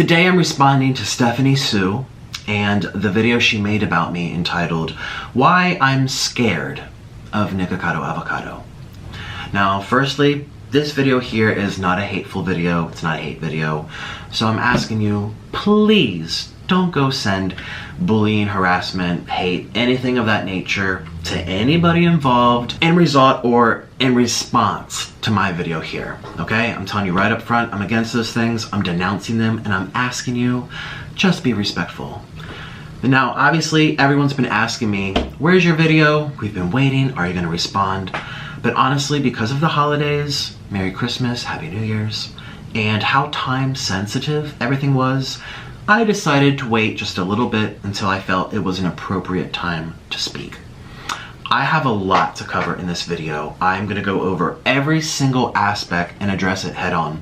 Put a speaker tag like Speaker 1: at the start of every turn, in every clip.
Speaker 1: Today I'm responding to Stephanie Sue and the video she made about me entitled, Why I'm Scared of Nikocado Avocado. Now, firstly, this video here is not a hateful video, it's not a hate video, so I'm asking you, please don't go send bullying, harassment, hate, anything of that nature to anybody involved in result or in response to my video here, okay? I'm telling you right up front, I'm against those things, I'm denouncing them, and I'm asking you, just be respectful. Now, obviously, everyone's been asking me, where's your video? We've been waiting, are you gonna respond? But honestly, because of the holidays, Merry Christmas, Happy New Year's, and how time sensitive everything was, I decided to wait just a little bit until I felt it was an appropriate time to speak. I have a lot to cover in this video. I'm gonna go over every single aspect and address it head on.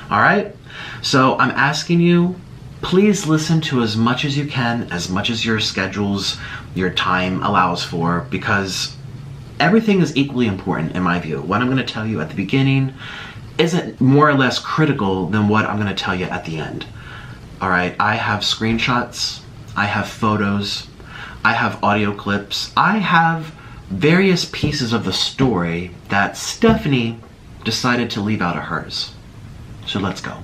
Speaker 1: All right? So I'm asking you, please listen to as much as you can, as much as your schedules, your time allows for, because everything is equally important in my view. What I'm gonna tell you at the beginning isn't more or less critical than what I'm gonna tell you at the end. All right, I have screenshots, I have photos, I have audio clips, I have various pieces of the story that Stephanie decided to leave out of hers. So let's go.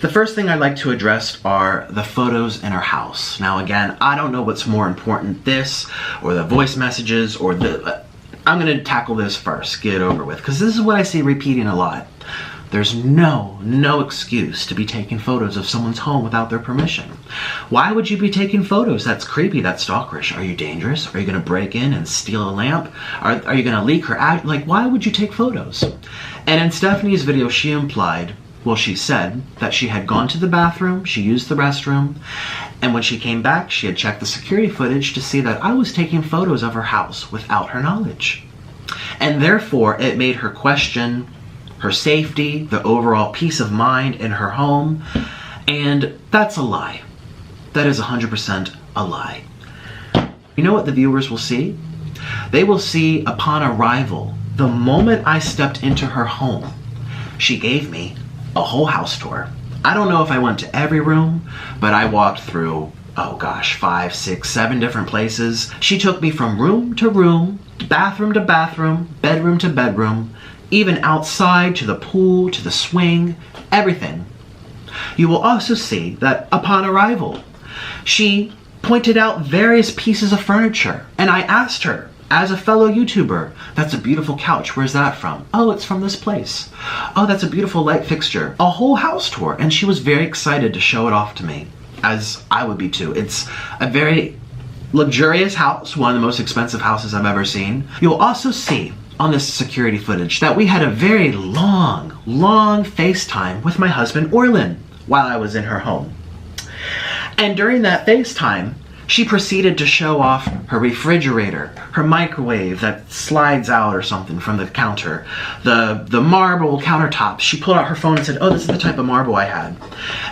Speaker 1: The first thing I'd like to address are the photos in her house. Now again, I don't know what's more important, this or the voice messages or the... I'm gonna tackle this first, get it over with, because this is what I see repeating a lot. There's no excuse to be taking photos of someone's home without their permission. Why would you be taking photos? That's creepy, that's stalkerish. Are you dangerous? Are you gonna break in and steal a lamp? Are you gonna leak her out? Like, why would you take photos? And in Stephanie's video, she implied, well, she said that she had gone to the bathroom, she used the restroom, and when she came back, she had checked the security footage to see that I was taking photos of her house without her knowledge. And therefore, it made her question her safety, the overall peace of mind in her home, and that's a lie. That is 100% a lie. You know what the viewers will see? They will see upon arrival, the moment I stepped into her home, she gave me a whole house tour. I don't know if I went to every room, but I walked through, oh gosh, 5, 6, 7 different places. She took me from room to room, bathroom to bathroom, bedroom to bedroom, even outside to the pool, to the swing, everything. You will also see that upon arrival, she pointed out various pieces of furniture, and I asked her, as a fellow YouTuber, that's a beautiful couch, where's that from? Oh, it's from this place. Oh, that's a beautiful light fixture. A whole house tour, and she was very excited to show it off to me, as I would be too. It's a very luxurious house, one of the most expensive houses I've ever seen. You'll also see on this security footage that we had a very long FaceTime with my husband Orlin while I was in her home. And during that FaceTime, she proceeded to show off her refrigerator, her microwave that slides out or something from the counter, the marble countertops. She pulled out her phone and said, oh, this is the type of marble I had.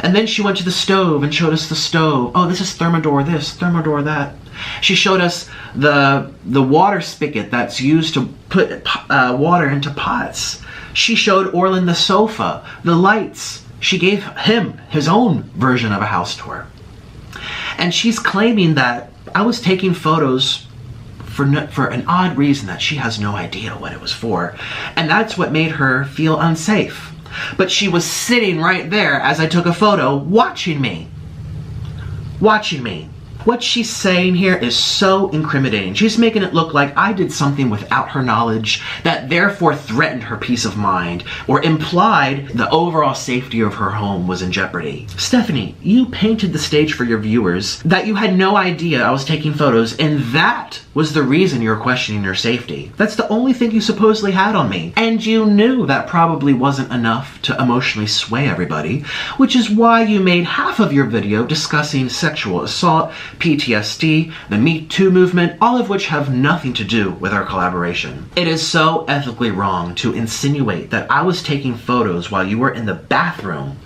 Speaker 1: And then she went to the stove and showed us the stove. Oh, this is Thermador this, Thermador that. She showed us the water spigot that's used to put water into pots. She showed Orlin the sofa, the lights. She gave him his own version of a house tour. And she's claiming that I was taking photos for an odd reason that she has no idea what it was for. And that's what made her feel unsafe. But she was sitting right there as I took a photo, watching me. Watching me. What she's saying here is so incriminating. She's making it look like I did something without her knowledge that therefore threatened her peace of mind or implied the overall safety of her home was in jeopardy. Stephanie, you painted the stage for your viewers that you had no idea I was taking photos, and that was the reason you were questioning your safety. That's the only thing you supposedly had on me. And you knew that probably wasn't enough to emotionally sway everybody, which is why you made half of your video discussing sexual assault, PTSD, the Me Too movement, all of which have nothing to do with our collaboration. It is so ethically wrong to insinuate that I was taking photos while you were in the bathroom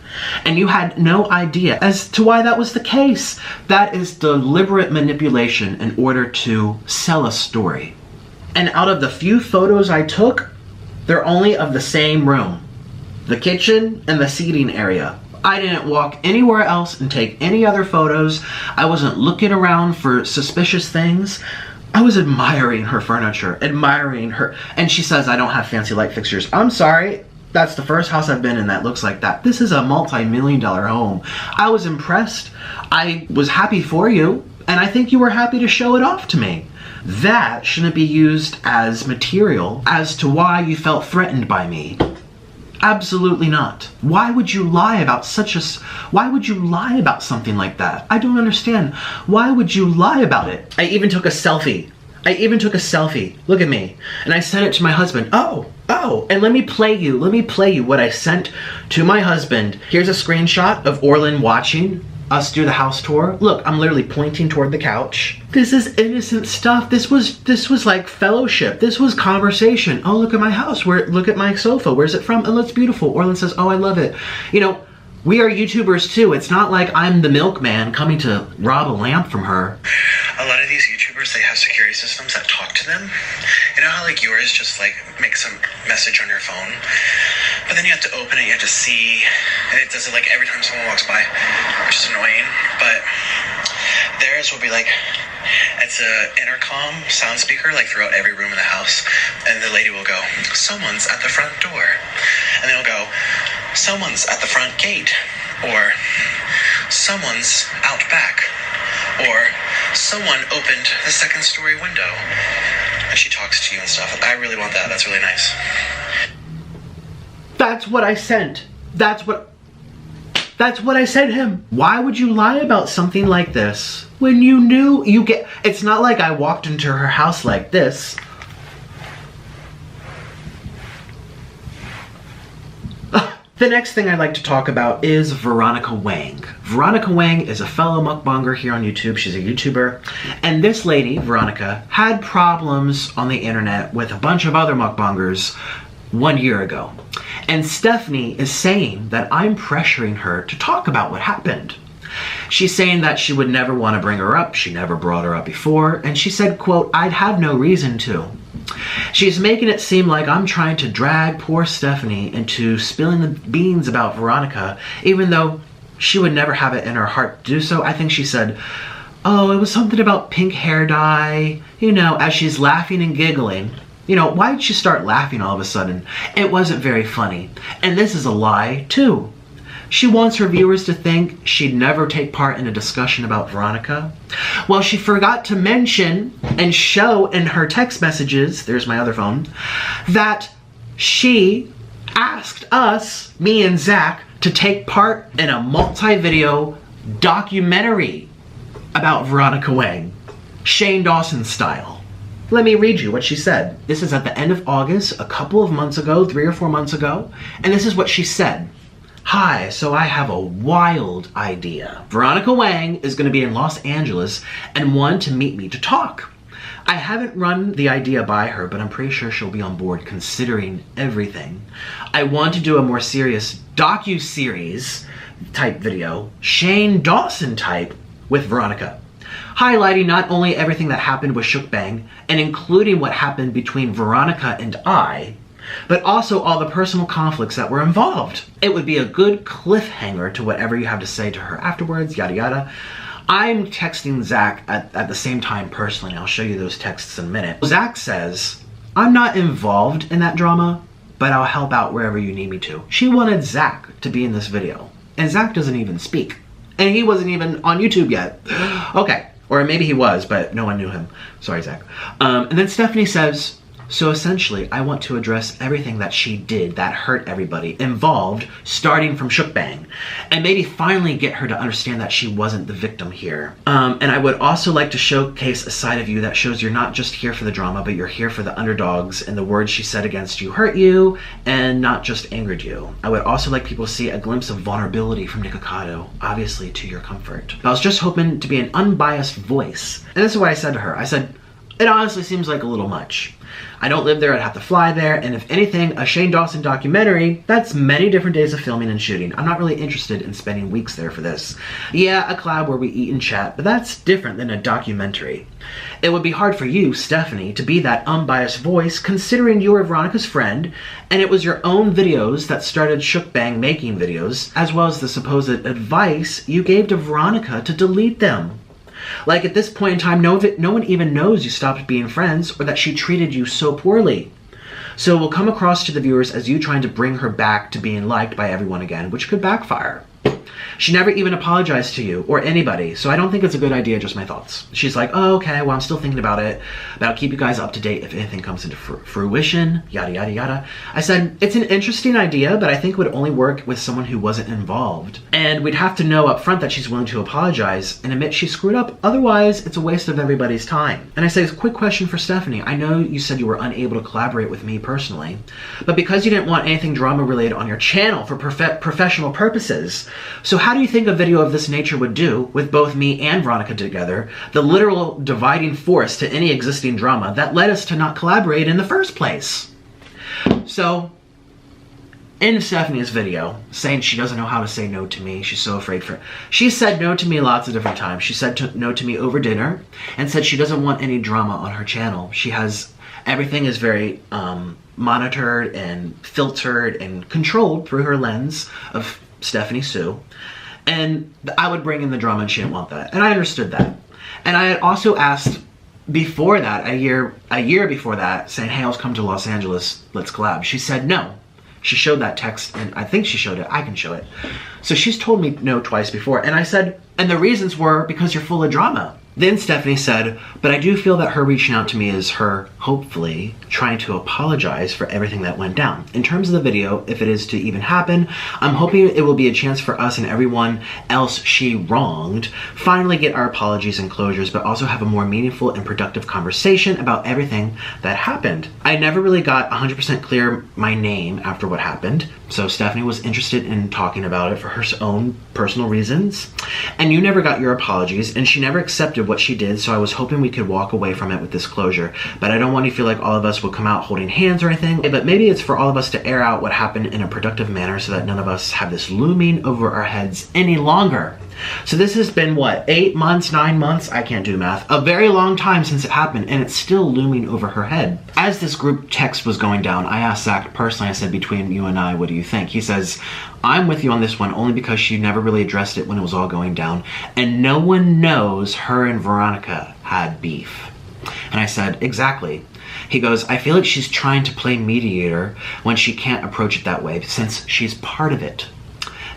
Speaker 1: and you had no idea as to why that was the case. That is deliberate manipulation in order to sell a story. And out of the few photos I took, they're only of the same room. The kitchen and the seating area. I didn't walk anywhere else and take any other photos. I wasn't looking around for suspicious things. I was admiring her furniture, admiring her. And she says, I don't have fancy light fixtures. I'm sorry. That's the first house I've been in that looks like that. This is a multi-million-dollar home. I was impressed. I was happy for you. And I think you were happy to show it off to me. That shouldn't be used as material as to why you felt threatened by me. Absolutely not. Why would you lie about why would you lie about something like that? I don't understand. Why would you lie about it? I even took a selfie. Look at me. And I sent it to my husband. Oh, and let me play you what I sent to my husband. Here's a screenshot of Orlin watching us do the house tour. Look, I'm literally pointing toward the couch. This is innocent stuff. This was like fellowship. This was conversation. Oh, look at my house. Look at my sofa. Where's it from? Oh, it's beautiful. Orlin says, oh, I love it. You know, we are YouTubers too. It's not like I'm the milkman coming to rob a lamp from her.
Speaker 2: A lot of these YouTubers, they have security systems that talk to them. You know how like yours just like makes some message on your phone, but then you have to open it, you have to see, and it does it like every time someone walks by, which is annoying. But theirs will be like, it's a intercom sound speaker like throughout every room in the house, and the lady will go, someone's at the front door, and then it'll go, someone's at the front gate, or someone's out back, or someone opened the second story window. And she talks to you and stuff. I really want that. That's really nice.
Speaker 1: That's what I sent. That's what I sent him. Why would you lie about something like this when you knew it's not like I walked into her house like this. The next thing I'd like to talk about is Veronica Wang. Veronica Wang is a fellow mukbanger here on YouTube. She's a YouTuber. And this lady, Veronica, had problems on the internet with a bunch of other mukbangers 1 year ago. And Stephanie is saying that I'm pressuring her to talk about what happened. She's saying that she would never want to bring her up. She never brought her up before. And she said, quote, I'd have no reason to. She's making it seem like I'm trying to drag poor Stephanie into spilling the beans about Veronica, even though she would never have it in her heart to do so. I think she said, oh, it was something about pink hair dye, you know, as she's laughing and giggling. You know, why did she start laughing all of a sudden? It wasn't very funny. And this is a lie, too. She wants her viewers to think she'd never take part in a discussion about Veronica. Well, she forgot to mention and show in her text messages, there's my other phone, that she asked us, me and Zach, to take part in a multi-video documentary about Veronica Wang, Shane Dawson style. Let me read you what she said. This is at the end of August, a couple of months ago, 3 or 4 months ago, and this is what she said. Hi, so I have a wild idea. Veronica Wang is going to be in Los Angeles and wanted to meet me to talk. I haven't run the idea by her, but I'm pretty sure she'll be on board considering everything. I want to do a more serious docu-series type video, Shane Dawson type, with Veronica, highlighting not only everything that happened with Shukbang and including what happened between Veronica and I, but also all the personal conflicts that were involved. It would be a good cliffhanger to whatever you have to say to her afterwards, yada yada. I'm texting Zach at the same time personally, and I'll show you those texts in a minute. Zach says, I'm not involved in that drama, but I'll help out wherever you need me to. She wanted Zach to be in this video, and Zach doesn't even speak. And he wasn't even on YouTube yet. Okay, or maybe he was, but no one knew him. Sorry, Zach. And then Stephanie says, so essentially, I want to address everything that she did that hurt everybody involved, starting from Shukbang, and maybe finally get her to understand that she wasn't the victim here. And I would also like to showcase a side of you that shows you're not just here for the drama, but you're here for the underdogs, and the words she said against you hurt you, and not just angered you. I would also like people to see a glimpse of vulnerability from Nikocado, obviously to your comfort. I was just hoping to be an unbiased voice. And this is what I said to her. I said, It honestly seems like a little much. I don't live there, I'd have to fly there, and if anything, a Shane Dawson documentary, that's many different days of filming and shooting. I'm not really interested in spending weeks there for this. Yeah, a collab where we eat and chat, but that's different than a documentary. It would be hard for you, Stephanie, to be that unbiased voice considering you were Veronica's friend, and it was your own videos that started Shook Bang making videos, as well as the supposed advice you gave to Veronica to delete them. Like, at this point in time, no one even knows you stopped being friends or that she treated you so poorly. So it will come across to the viewers as you trying to bring her back to being liked by everyone again, which could backfire. She never even apologized to you or anybody, so I don't think it's a good idea, just my thoughts. She's like, oh, okay, well, I'm still thinking about it, but I'll keep you guys up to date if anything comes into fruition, yada, yada, yada. I said, it's an interesting idea, but I think it would only work with someone who wasn't involved. And we'd have to know up front that she's willing to apologize and admit she screwed up. Otherwise, it's a waste of everybody's time. And I say, quick question for Stephanie. I know you said you were unable to collaborate with me personally, but because you didn't want anything drama related on your channel for professional purposes, so how do you think a video of this nature would do with both me and Veronica together, the literal dividing force to any existing drama that led us to not collaborate in the first place? So, in Stephanie's video, saying she doesn't know how to say no to me, she's so afraid for... She said no to me lots of different times. She said no to me over dinner and said she doesn't want any drama on her channel. She has... Everything is very monitored and filtered and controlled through her lens of Stephanie Soo. And I would bring in the drama and she didn't want that. And I understood that. And I had also asked before that, a year before that, saying, hey, I'll come to Los Angeles, let's collab. She said no. She showed that text, and I think she showed it. I can show it. So she's told me no twice before. And I said, and the reasons were because you're full of drama. Then Stephanie said, but I do feel that her reaching out to me is her, hopefully, trying to apologize for everything that went down. In terms of the video, if it is to even happen, I'm hoping it will be a chance for us and everyone else she wronged finally get our apologies and closures, but also have a more meaningful and productive conversation about everything that happened. I never really got 100% clear my name after what happened, so Stephanie was interested in talking about it for her own personal reasons, and you never got your apologies, and she never accepted what she did, so I was hoping we could walk away from it with this closure. But I don't want you to feel like all of us will come out holding hands or anything, but maybe it's for all of us to air out what happened in a productive manner so that none of us have this looming over our heads any longer. So this has been, what, 8 months, 9 months? I can't do math. A very long time since it happened, and it's still looming over her head. As this group text was going down, I asked Zach personally, I said, between you and I, what do you think? He says, I'm with you on this one only because she never really addressed it when it was all going down, and no one knows her and Veronica had beef. And I said, exactly. He goes, I feel like she's trying to play mediator when she can't approach it that way since she's part of it.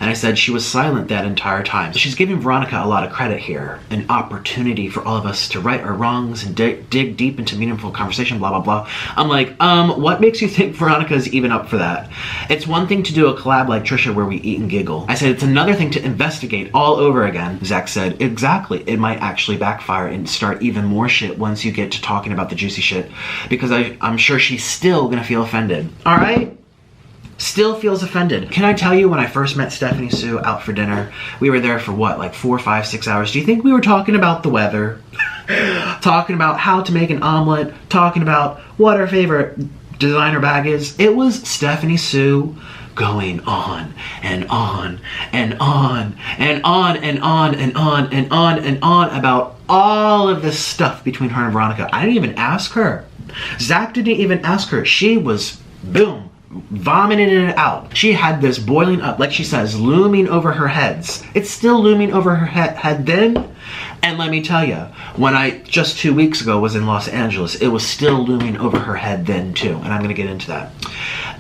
Speaker 1: And I said she was silent that entire time. So she's giving Veronica a lot of credit here, an opportunity for all of us to right our wrongs and dig deep into meaningful conversation, blah, blah, blah. I'm like, what makes you think Veronica's even up for that? It's one thing to do a collab like Trisha where we eat and giggle. I said it's another thing to investigate all over again. Zach said, exactly. It might actually backfire and start even more shit once you get to talking about the juicy shit, because I'm sure she's still gonna feel offended. All right? Still feels offended. Can I tell you, when I first met Stephanie Soo out for dinner, we were there for what, like 4, 5, 6 hours? Do you think we were talking about the weather? Talking about how to make an omelet? Talking about what our favorite designer bag is? It was Stephanie Soo going on and on and on and on and on and on and on and on about all of this stuff between her and Veronica. I didn't even ask her. Zach didn't even ask her. She was, boom, vomiting it out. She had this boiling up, like she says, looming over her heads. It's still looming over her head then. And let me tell you, when I just 2 weeks ago was in Los Angeles, it was still looming over her head then too. And I'm gonna get into that.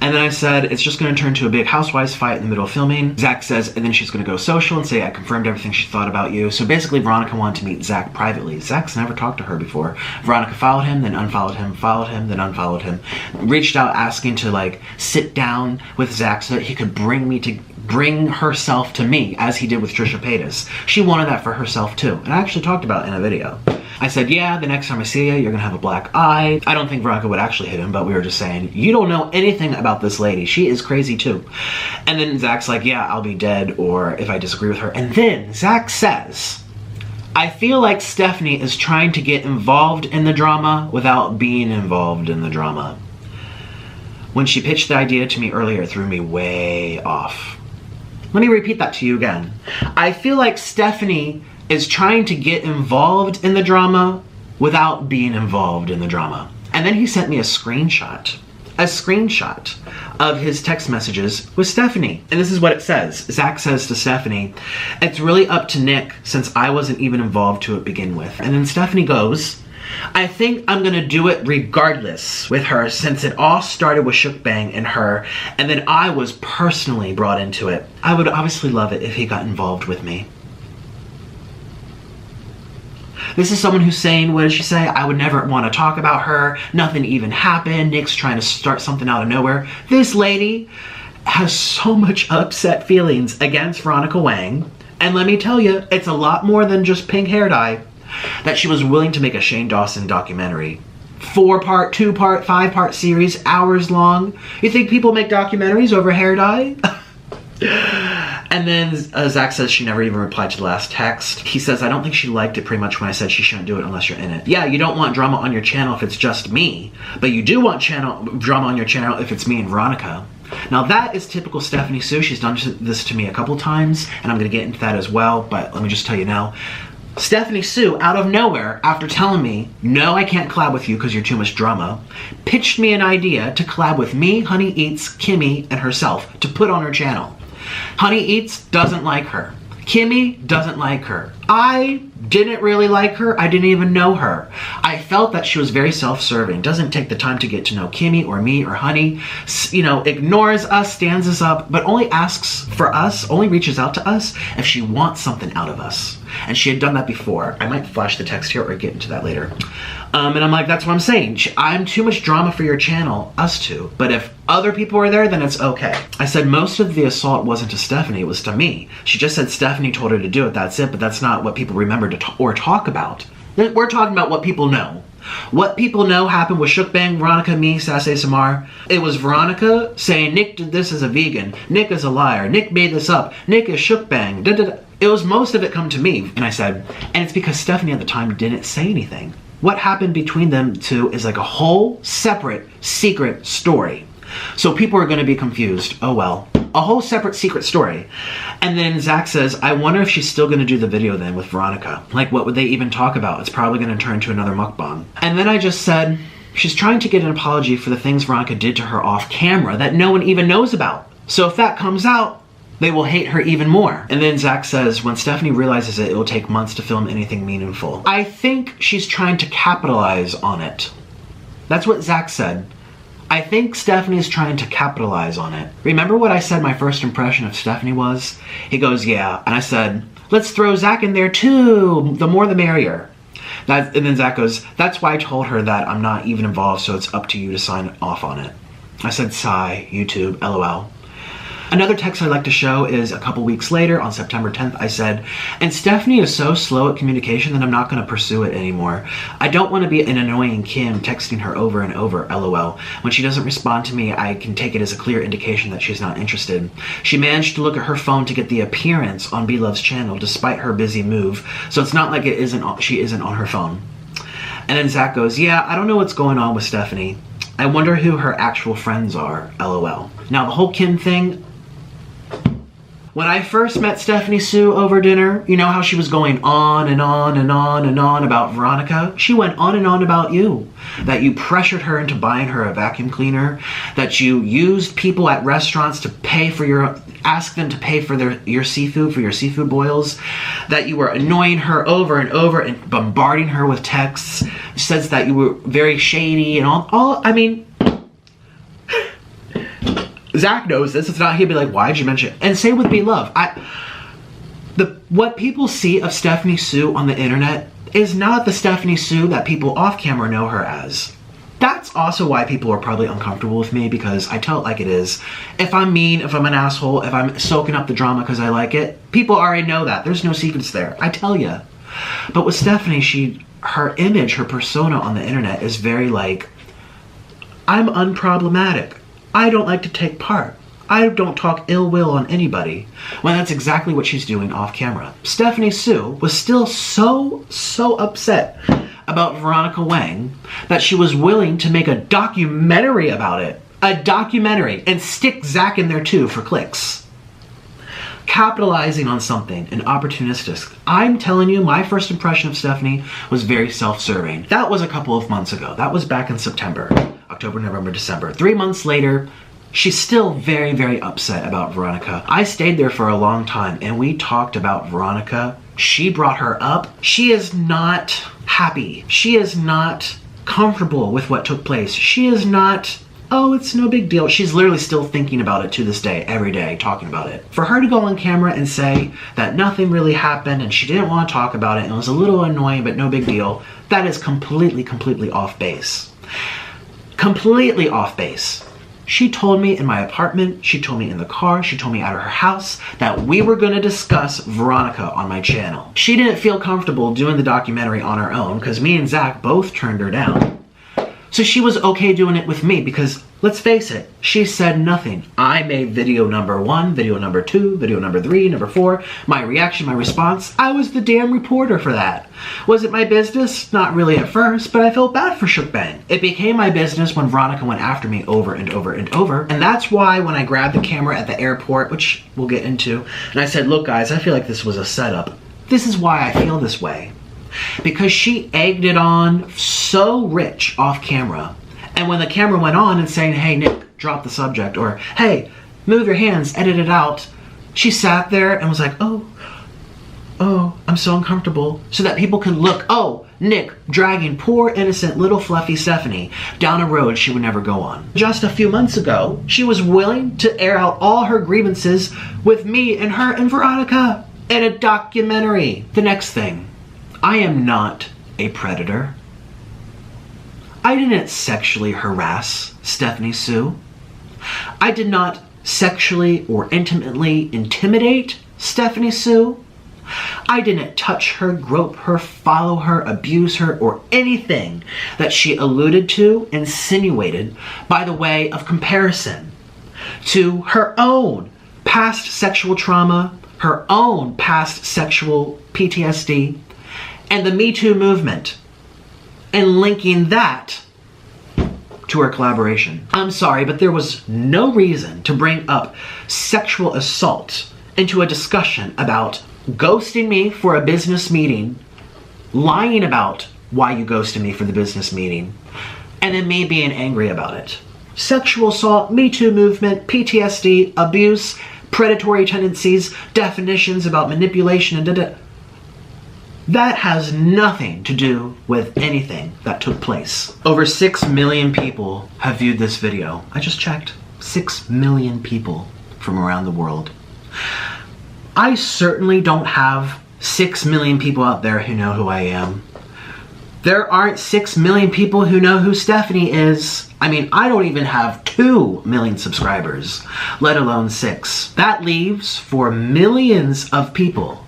Speaker 1: And then I said, it's just gonna turn to a big housewives fight in the middle of filming. Zach says, and then she's gonna go social and say, I confirmed everything she thought about you. So basically, Veronica wanted to meet Zach privately. Zach's never talked to her before. Veronica followed him, then unfollowed him, followed him, then unfollowed him. Reached out asking to like sit down with Zach so that he could bring herself to me, as he did with Trisha Paytas. She wanted that for herself too. And I actually talked about it in a video. I said, yeah, the next time I see you, you're gonna have a black eye. I don't think Veronica would actually hit him, but we were just saying, you don't know anything about this lady. She is crazy too. And then Zach's like, yeah, I'll be dead, or if I disagree with her. And then Zach says, I feel like Stephanie is trying to get involved in the drama without being involved in the drama. When she pitched the idea to me earlier, it threw me way off. Let me repeat that to you again. I feel like Stephanie is trying to get involved in the drama without being involved in the drama. And then he sent me a screenshot of his text messages with Stephanie. And this is what it says. Zach says to Stephanie, "It's really up to Nick since I wasn't even involved to begin with." And then Stephanie goes, "I think I'm gonna do it regardless with her since it all started with Shook Bang and her, and then I was personally brought into it. I would obviously love it if he got involved with me." This is someone who's saying, what did she say? "I would never want to talk about her. Nothing even happened. Nick's trying to start something out of nowhere." This lady has so much upset feelings against Veronica Wang. And let me tell you, it's a lot more than just pink hair dye. That she was willing to make a Shane Dawson documentary. 4-part, 2-part, 5-part series, hours long. You think people make documentaries over hair dye? And then Zach says she never even replied to the last text. He says, "I don't think she liked it pretty much when I said she shouldn't do it unless you're in it." Yeah, you don't want drama on your channel if it's just me, but you do want drama on your channel if it's me and Veronica. Now that is typical Stephanie Soo. She's done this to me a couple times, and I'm going to get into that as well, but let me just tell you now. Stephanie Soo, out of nowhere, after telling me, "No, I can't collab with you because you're too much drama," pitched me an idea to collab with me, Honey Eats, Kimmy, and herself to put on her channel. Honey Eats doesn't like her. Kimmy doesn't like her. I didn't really like her. I didn't even know her. I felt that she was very self-serving. Doesn't take the time to get to know Kimmy or me or Honey. You know, ignores us, stands us up, but only asks for us, only reaches out to us if she wants something out of us. And she had done that before. I might flash the text here or get into that later. And I'm like, that's what I'm saying. I'm too much drama for your channel, us two. But if other people are there, then it's okay. I said most of the assault wasn't to Stephanie, it was to me. She just said Stephanie told her to do it, that's it. But that's not what people remember to talk about. We're talking about what people know. What people know happened with Shook Bang, Veronica, me, Sassy Samar. It was Veronica saying Nick did this as a vegan. Nick is a liar. Nick made this up. Nick is Shook Bang. Da, da, da. It was most of it come to me. And I said, and it's because Stephanie at the time didn't say anything. What happened between them two is like a whole separate secret story. So people are going to be confused. Oh well. A whole separate secret story. And then Zach says, "I wonder if she's still going to do the video then with Veronica. Like, what would they even talk about? It's probably going to turn into another mukbang." And then I just said, she's trying to get an apology for the things Veronica did to her off camera that no one even knows about. So if that comes out, they will hate her even more. And then Zach says, when Stephanie realizes it will take months to film anything meaningful. I think she's trying to capitalize on it. That's what Zach said. I think Stephanie is trying to capitalize on it. Remember what I said my first impression of Stephanie was? He goes, yeah. And I said, let's throw Zach in there too. The more the merrier. And then Zach goes, that's why I told her that I'm not even involved, so it's up to you to sign off on it. I said, sigh, YouTube, LOL. Another text I'd like to show is a couple weeks later, on September 10th, I said, and Stephanie is so slow at communication that I'm not going to pursue it anymore. I don't want to be an annoying Kim texting her over and over, LOL. When she doesn't respond to me, I can take it as a clear indication that she's not interested. She managed to look at her phone to get the appearance on B-Love's channel despite her busy move, so it's not like she isn't on her phone. And then Zach goes, yeah, I don't know what's going on with Stephanie. I wonder who her actual friends are, LOL. Now, the whole Kim thing, when I first met Stephanie Soo over dinner, you know how she was going on and on and on and on about Veronica? She went on and on about you. That you pressured her into buying her a vacuum cleaner. That you used people at restaurants to pay for ask them to pay for your seafood boils. That you were annoying her over and over and bombarding her with texts. Says that you were very shady and I mean, Zach knows this. It's not he'd be like, why'd you mention it? And same with B-Love. What people see of Stephanie Soo on the internet is not the Stephanie Soo that people off camera know her as. That's also why people are probably uncomfortable with me, because I tell it like it is. If I'm mean, if I'm an asshole, if I'm soaking up the drama because I like it, people already know that. There's no secrets there. I tell ya. But with Stephanie, her image, her persona on the internet is very like, I'm unproblematic. I don't like to take part. I don't talk ill will on anybody when that's exactly what she's doing off camera. Stephanie Soo was still so upset about Veronica Wang that she was willing to make a documentary about it. A documentary, and stick Zach in there too for clicks. Capitalizing on something and opportunistic. I'm telling you, my first impression of Stephanie was very self-serving. That was a couple of months ago. That was back in September, October, November, December. 3 months later, she's still very upset about Veronica. I stayed there for a long time and we talked about Veronica. She brought her up. She is not happy. She is not comfortable with what took place. She is not, oh, it's no big deal. She's literally still thinking about it to this day, every day, talking about it. For her to go on camera and say that nothing really happened and she didn't want to talk about it and it was a little annoying but no big deal, that is completely off base. Completely off base. She told me in my apartment, she told me in the car, she told me at her house that we were going to discuss Veronica on my channel. She didn't feel comfortable doing the documentary on her own because me and Zach both turned her down. So she was okay doing it with me because, let's face it, she said nothing. I made video number 1, video number 2, video number 3, number 4, my reaction, my response. I was the damn reporter for that. Was it my business? Not really at first, but I felt bad for Shook Bang. It became my business when Veronica went after me over and over. And that's why when I grabbed the camera at the airport, which we'll get into, and I said, look guys, I feel like this was a setup. This is why I feel this way. Because she egged it on so rich off camera. And when the camera went on and saying, hey Nick, drop the subject, or hey, move your hands, edit it out, she sat there and was like, oh, I'm so uncomfortable. So that people could look, oh, Nick dragging poor innocent little fluffy Stephanie down a road she would never go on. Just a few months ago, she was willing to air out all her grievances with me and her and Veronica in a documentary. The next thing. I am not a predator. I didn't sexually harass Stephanie Soo. I did not sexually or intimately intimidate Stephanie Soo. I didn't touch her, grope her, follow her, abuse her, or anything that she alluded to, insinuated by the way of comparison to her own past sexual trauma, her own past sexual PTSD, and the Me Too movement, and linking that to our collaboration. I'm sorry, but there was no reason to bring up sexual assault into a discussion about ghosting me for a business meeting, lying about why you ghosted me for the business meeting, and then me being angry about it. Sexual assault, Me Too movement, PTSD, abuse, predatory tendencies, definitions about manipulation, and that has nothing to do with anything that took place. Over 6 million people have viewed this video. I just checked. 6 million people from around the world. I certainly don't have 6 million people out there who know who I am. There aren't 6 million people who know who Stephanie is. I mean, I don't even have 2 million subscribers, let alone 6. That leaves for millions of people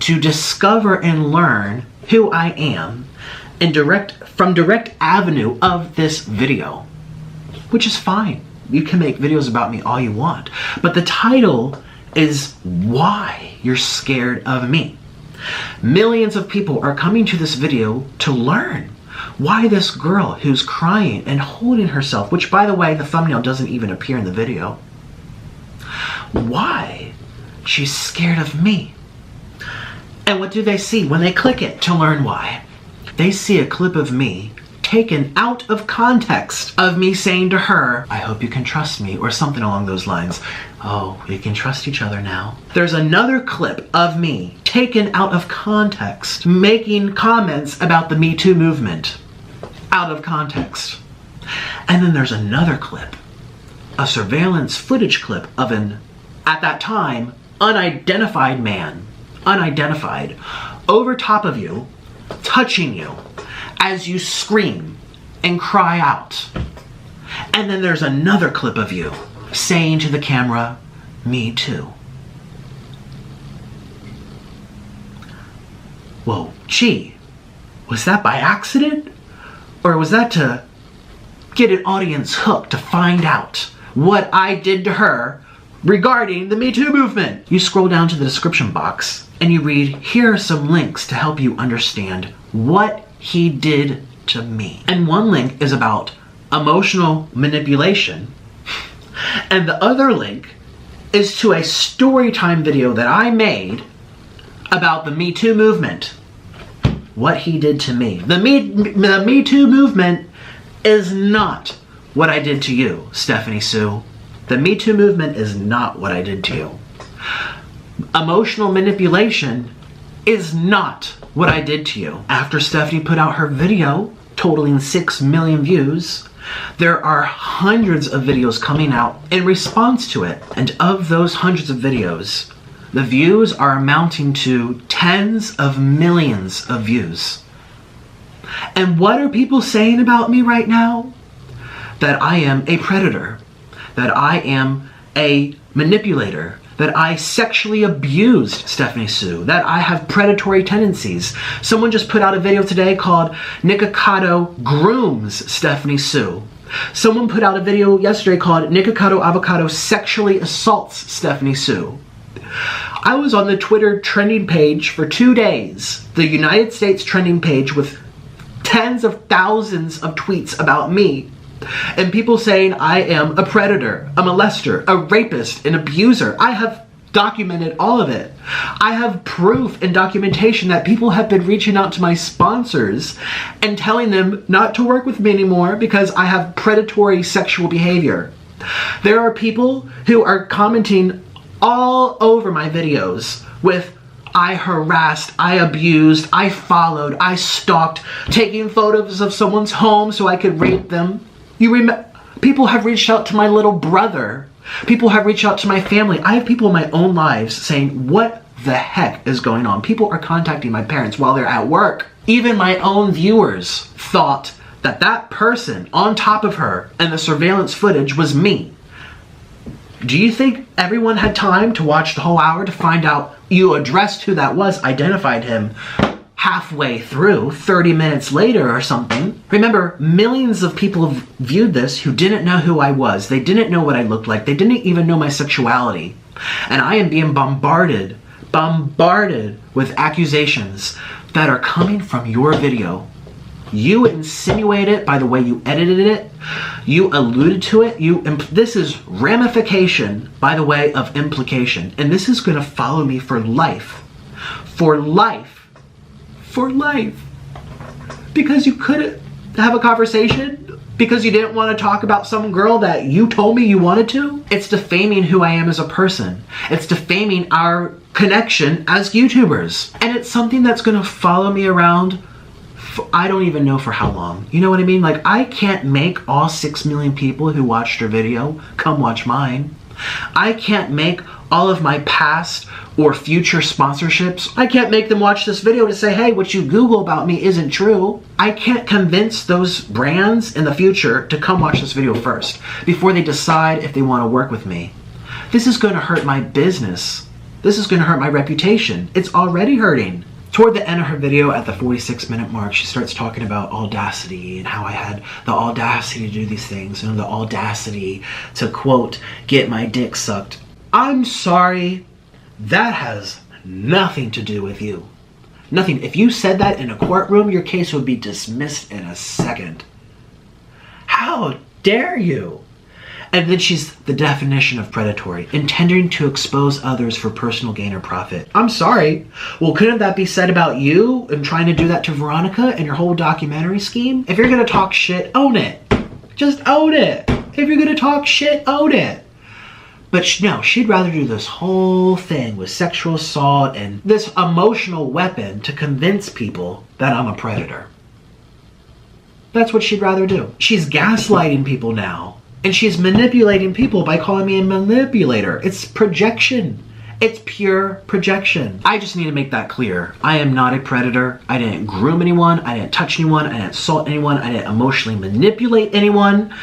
Speaker 1: to discover and learn who I am in direct avenue of this video, which is fine. You can make videos about me all you want, but the title is why you're scared of me. Millions of people are coming to this video to learn why this girl who's crying and holding herself, which by the way, the thumbnail doesn't even appear in the video, why she's scared of me. And what do they see when they click it to learn why? They see a clip of me taken out of context of me saying to her, I hope you can trust me, or something along those lines. Oh, we can trust each other now. There's another clip of me taken out of context, making comments about the Me Too movement. Out of context. And then there's another clip, a surveillance footage clip of an, at that time, unidentified man. Unidentified, over top of you, touching you as you scream and cry out. And then there's another clip of you saying to the camera, me too. Whoa, gee, was that by accident? Or was that to get an audience hooked to find out what I did to her regarding the Me Too movement. You scroll down to the description box and you read, here are some links to help you understand what he did to me. And one link is about emotional manipulation. And the other link is to a story time video that I made about the Me Too movement. What he did to me. The Me Too movement is not what I did to you, Stephanie Soo. The Me Too movement is not what I did to you. Emotional manipulation is not what I did to you. After Stephanie put out her video, totaling 6 million views, there are hundreds of videos coming out in response to it. And of those hundreds of videos, the views are amounting to tens of millions of views. And what are people saying about me right now? That I am a predator, that I am a manipulator, that I sexually abused Stephanie Soo, that I have predatory tendencies. Someone just put out a video today called Nikocado grooms Stephanie Soo. Someone put out a video yesterday called Nikocado Avocado sexually assaults Stephanie Soo. I was on the Twitter trending page for 2 days, the United States trending page, with tens of thousands of tweets about me. And people saying I am a predator, a molester, a rapist, an abuser. I have documented all of it. I have proof and documentation that people have been reaching out to my sponsors and telling them not to work with me anymore because I have predatory sexual behavior. There are people who are commenting all over my videos with I harassed, I abused, I followed, I stalked, taking photos of someone's home so I could rape them. People have reached out to my little brother. People have reached out to my family. I have people in my own lives saying, what the heck is going on? People are contacting my parents while they're at work. Even my own viewers thought that that person on top of her and the surveillance footage was me. Do you think everyone had time to watch the whole hour to find out you addressed who that was, identified him halfway through, 30 minutes later or something? Remember, millions of people have viewed this who didn't know who I was. They didn't know what I looked like. They didn't even know my sexuality. And I am being bombarded with accusations that are coming from your video. You insinuate it by the way you edited it. You alluded to it. This is ramification by the way of implication. And this is going to follow me for life. For life. For life. Because you couldn't have a conversation? Because you didn't want to talk about some girl that you told me you wanted to? It's defaming who I am as a person. It's defaming our connection as YouTubers. And it's something that's going to follow me around I don't even know for how long. You know what I mean? Like, I can't make all 6 million people who watched her video come watch mine. I can't make all of my past or future sponsorships. I can't make them watch this video to say, hey, what you Google about me isn't true. I can't convince those brands in the future to come watch this video first before they decide if they want to work with me. This is going to hurt my business. This is going to hurt my reputation. It's already hurting. Toward the end of her video, at the 46-minute mark, she starts talking about audacity and how I had the audacity to do these things and the audacity to, quote, get my dick sucked. I'm sorry, that has nothing to do with you. Nothing. If you said that in a courtroom, your case would be dismissed in a second. How dare you? And then she's the definition of predatory, intending to expose others for personal gain or profit. I'm sorry. Well, couldn't that be said about you and trying to do that to Veronica and your whole documentary scheme? If you're going to talk shit, own it. Just own it. If you're going to talk shit, own it. But no, she'd rather do this whole thing with sexual assault and this emotional weapon to convince people that I'm a predator. That's what she'd rather do. She's gaslighting people now. And she's manipulating people by calling me a manipulator. It's projection. It's pure projection. I just need to make that clear. I am not a predator. I didn't groom anyone. I didn't touch anyone. I didn't assault anyone. I didn't emotionally manipulate anyone.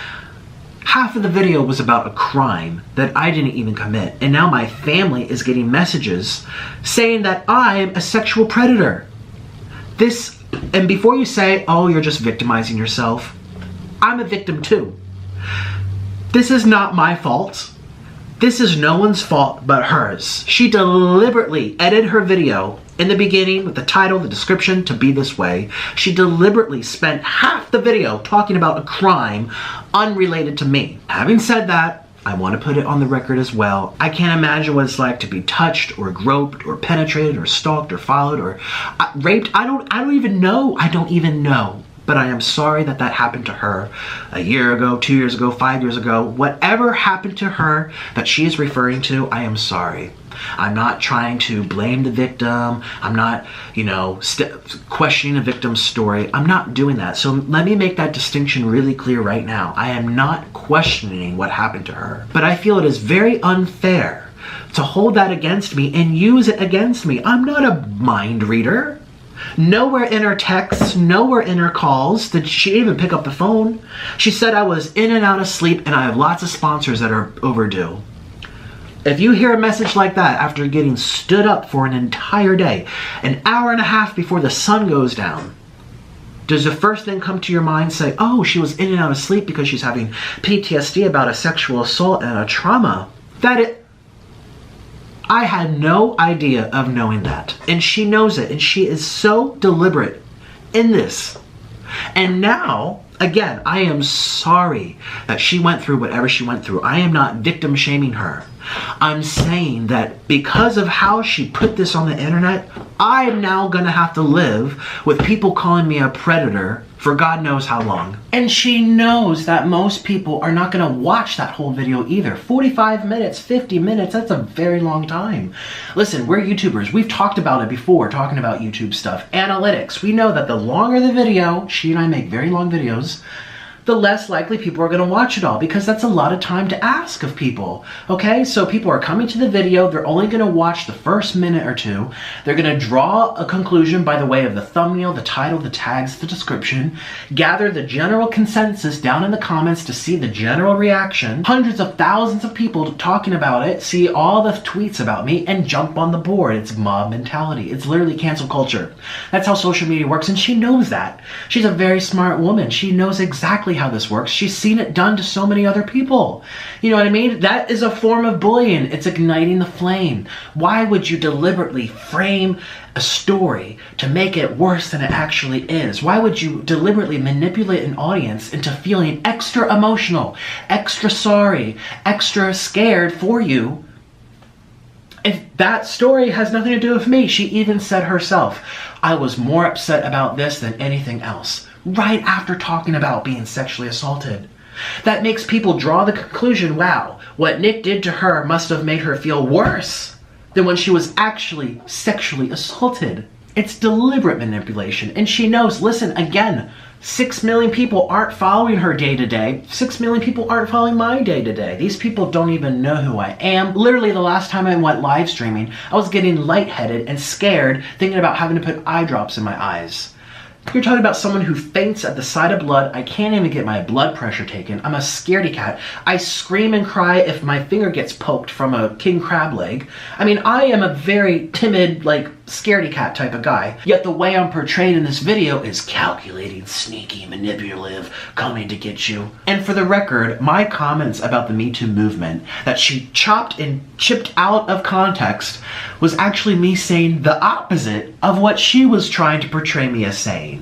Speaker 1: Half of the video was about a crime that I didn't even commit. And now my family is getting messages saying that I'm a sexual predator. And before you say, oh, you're just victimizing yourself, I'm a victim too. This is not my fault. This is no one's fault but hers. She deliberately edited her video in the beginning with the title, the description to be this way. She deliberately spent half the video talking about a crime unrelated to me. Having said that, I want to put it on the record as well. I can't imagine what it's like to be touched or groped or penetrated or stalked or followed or raped. I don't even know. I don't even know. But I am sorry that that happened to her a year ago, 2 years ago, 5 years ago. Whatever happened to her that she is referring to, I am sorry. I'm not trying to blame the victim. I'm not, questioning the victim's story. I'm not doing that. So let me make that distinction really clear right now. I am not questioning what happened to her. But I feel it is very unfair to hold that against me and use it against me. I'm not a mind reader. Nowhere in her texts, nowhere in her calls did she even pick up the phone. She said I was in and out of sleep and I have lots of sponsors that are overdue. If you hear a message like that after getting stood up for an entire day, an hour and a half before the sun goes down, does the first thing come to your mind say, oh, she was in and out of sleep because she's having PTSD about a sexual assault and a trauma? I had no idea of knowing that. And she knows it. And she is so deliberate in this. And now, again, I am sorry that she went through whatever she went through. I am not victim shaming her. I'm saying that because of how she put this on the internet, I'm now gonna have to live with people calling me a predator for God knows how long. And she knows that most people are not gonna watch that whole video either. 45 minutes, 50 minutes, that's a very long time. Listen, we're YouTubers. We've talked about it before, talking about YouTube stuff. Analytics. We know that the longer the video, she and I make very long videos, the less likely people are going to watch it all, because that's a lot of time to ask of people. Okay, so people are coming to the video, they're only going to watch the first minute or two, they're going to draw a conclusion by the way of the thumbnail, the title, the tags, the description, gather the general consensus down in the comments to see the general reaction, hundreds of thousands of people talking about it, see all the tweets about me, and jump on the board. It's mob mentality. It's literally cancel culture. That's how social media works, and she knows that. She's a very smart woman. She knows exactly how this works. She's seen it done to so many other people. You know what I mean? That is a form of bullying. It's igniting the flame. Why would you deliberately frame a story to make it worse than it actually is? Why would you deliberately manipulate an audience into feeling extra emotional, extra sorry, extra scared for you? If that story has nothing to do with me. She even said herself, I was more upset about this than anything else. Right after talking about being sexually assaulted. That makes people draw the conclusion, wow, what Nick did to her must have made her feel worse than when she was actually sexually assaulted. It's deliberate manipulation, and she knows, listen, again, 6 million people aren't following her day to day. 6 million people aren't following my day to day. These people don't even know who I am. Literally, the last time I went live streaming, I was getting lightheaded and scared, thinking about having to put eye drops in my eyes. You're talking about someone who faints at the sight of blood. I can't even get my blood pressure taken. I'm a scaredy cat. I scream and cry if my finger gets poked from a king crab leg. I mean, I am a very timid, scaredy cat type of guy. Yet the way I'm portrayed in this video is calculating, sneaky, manipulative, coming to get you. And for the record, my comments about the Me Too movement that she chopped and chipped out of context was actually me saying the opposite of what she was trying to portray me as saying.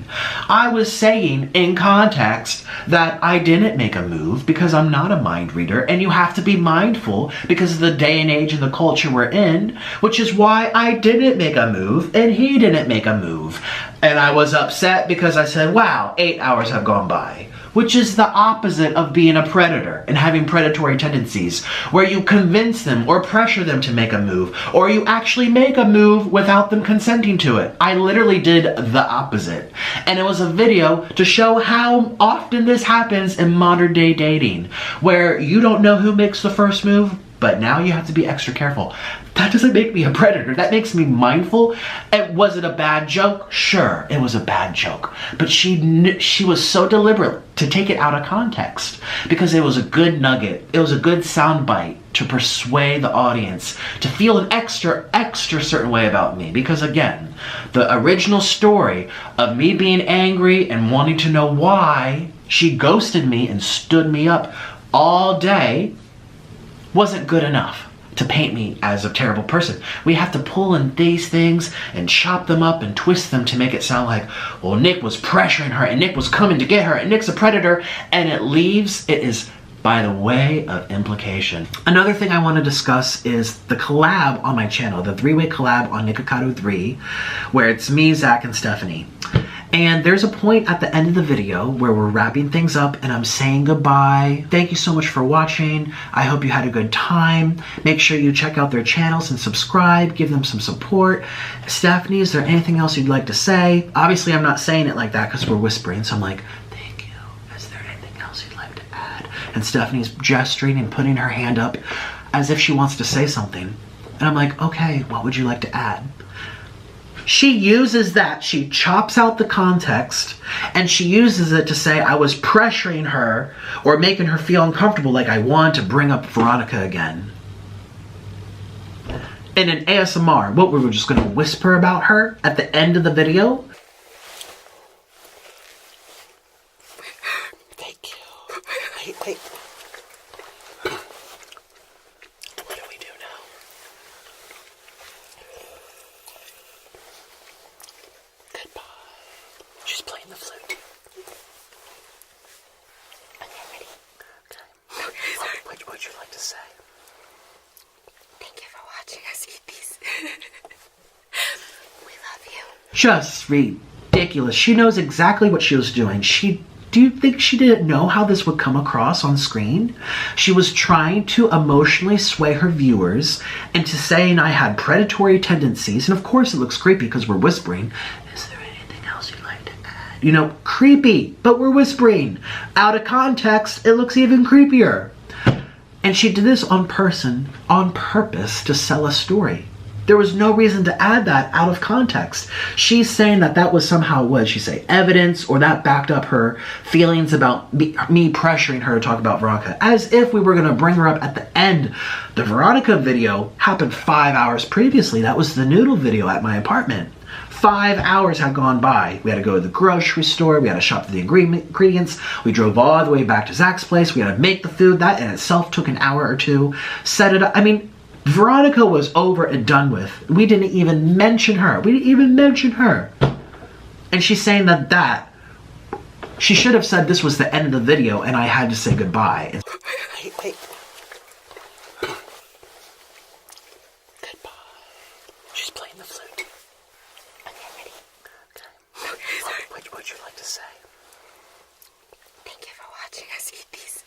Speaker 1: I was saying in context that I didn't make a move because I'm not a mind reader, and you have to be mindful because of the day and age and the culture we're in, which is why I didn't make a move and he didn't make a move. And I was upset because I said, wow, 8 hours have gone by. Which is the opposite of being a predator and having predatory tendencies, where you convince them or pressure them to make a move, or you actually make a move without them consenting to it. I literally did the opposite. And it was a video to show how often this happens in modern day dating, where you don't know who makes the first move, but now you have to be extra careful. That doesn't make me a predator. That makes me mindful. And was it a bad joke? Sure, it was a bad joke. But she was so deliberate to take it out of context because it was a good nugget. It was a good soundbite to persuade the audience to feel an extra certain way about me. Because again, the original story of me being angry and wanting to know why she ghosted me and stood me up all day wasn't good enough to paint me as a terrible person. We have to pull in these things and chop them up and twist them to make it sound like, well, Nick was pressuring her and Nick was coming to get her and Nick's a predator, and it is by the way of implication. Another thing I want to discuss is the collab on my channel, the 3-way collab on Nikocado 3, where it's me, Zach, and Stephanie. And there's a point at the end of the video where we're wrapping things up and I'm saying goodbye. Thank you so much for watching. I hope you had a good time. Make sure you check out their channels and subscribe. Give them some support. Stephanie, is there anything else you'd like to say? Obviously, I'm not saying it like that because we're whispering. So I'm like, thank you. Is there anything else you'd like to add? And Stephanie's gesturing and putting her hand up as if she wants to say something. And I'm like, okay, what would you like to add? She uses that, she chops out the context, and she uses it to say I was pressuring her or making her feel uncomfortable, like I wanted to bring up Veronica again. In an ASMR, what, we were just gonna whisper about her at the end of the video? Thank you. Wait. What do we do now? Goodbye. She's playing the flute. Are you ready? Okay. What would you like to say?
Speaker 3: Thank you for watching us eat these. We love you.
Speaker 1: Just ridiculous. She knows exactly what she was doing. Do you think she didn't know how this would come across on screen? She was trying to emotionally sway her viewers into saying I had predatory tendencies. And of course it looks creepy because we're whispering. Is there anything else you'd like to add? You know, creepy, but we're whispering. Out of context, it looks even creepier. And she did this on purpose to sell a story. There was no reason to add that out of context. She's saying that was somehow, what did she say, evidence, or that backed up her feelings about me pressuring her to talk about Veronica, as if we were going to bring her up at the end. The Veronica video happened 5 hours previously. That was the noodle video at my apartment. 5 hours had gone by. We had to go to the grocery store. We had to shop for the ingredients. We drove all the way back to Zach's place. We had to make the food. That in itself took an hour or two. Set it up. I mean, Veronica was over and done with. We didn't even mention her. And she's saying that she should have said this was the end of the video and I had to say goodbye. Wait. Goodbye. She's playing the flute. Are you ready? Okay. What would you like to say?
Speaker 3: Thank you for watching us eat these.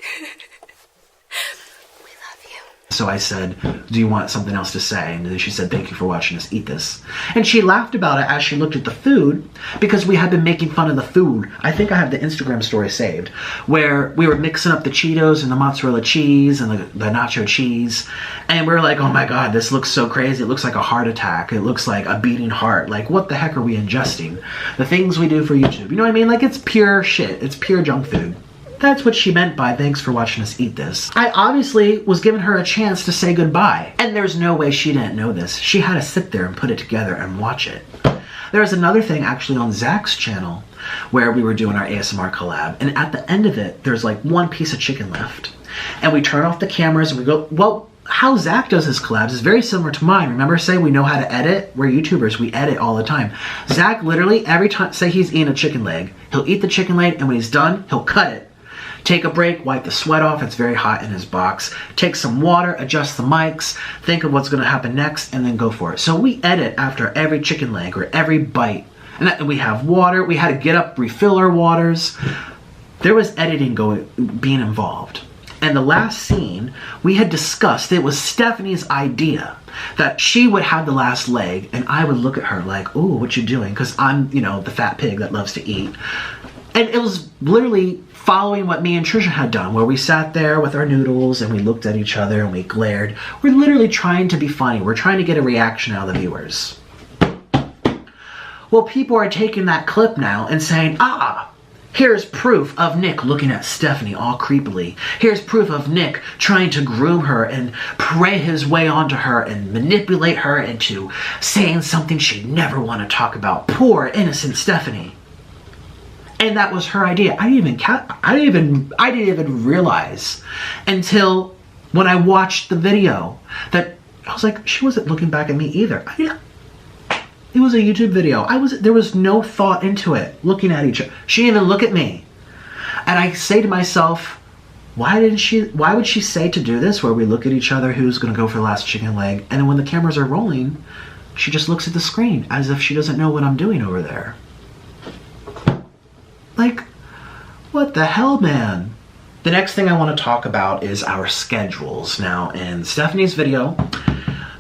Speaker 3: We love you.
Speaker 1: So I said, do you want something else to say? And then she said, thank you for watching us eat this. And she laughed about it as she looked at the food because we had been making fun of the food. I think I have the Instagram story saved where we were mixing up the Cheetos and the mozzarella cheese and the nacho cheese. And we were like, oh my God, this looks so crazy. It looks like a heart attack. It looks like a beating heart. Like, what the heck are we ingesting? The things we do for YouTube. You know what I mean? Like, it's pure shit. It's pure junk food. That's what she meant by thanks for watching us eat this. I obviously was giving her a chance to say goodbye. And there's no way she didn't know this. She had to sit there and put it together and watch it. There was another thing actually on Zach's channel where we were doing our ASMR collab. And at the end of it, there's like one piece of chicken left. And we turn off the cameras and we go, well, how Zach does his collabs is very similar to mine. Remember, say we know how to edit? We're YouTubers, we edit all the time. Zach literally, every time, say he's eating a chicken leg, he'll eat the chicken leg and when he's done, he'll cut it. Take a break, wipe the sweat off, it's very hot in his box. Take some water, adjust the mics, think of what's gonna happen next, and then go for it. So we edit after every chicken leg or every bite. And we have water, we had to get up, refill our waters. There was editing being involved. And the last scene, we had discussed, it was Stephanie's idea that she would have the last leg and I would look at her like, ooh, what you doing? Because I'm, you know, the fat pig that loves to eat. And it was literally following what me and Trisha had done, where we sat there with our noodles and we looked at each other and we glared. We're literally trying to be funny. We're trying to get a reaction out of the viewers. Well, people are taking that clip now and saying, here's proof of Nick looking at Stephanie all creepily. Here's proof of Nick trying to groom her and prey his way onto her and manipulate her into saying something she'd never want to talk about. Poor, innocent Stephanie. And that was her idea. I didn't even realize until when I watched the video. That I was like, she wasn't looking back at me either. It was a YouTube video. There was no thought into it, looking at each other. She didn't even look at me. And I say to myself, why would she say to do this, where we look at each other, who's gonna go for the last chicken leg, and then when the cameras are rolling, she just looks at the screen as if she doesn't know what I'm doing over there. Like, what the hell, man? The next thing I want to talk about is our schedules. Now, in Stephanie's video,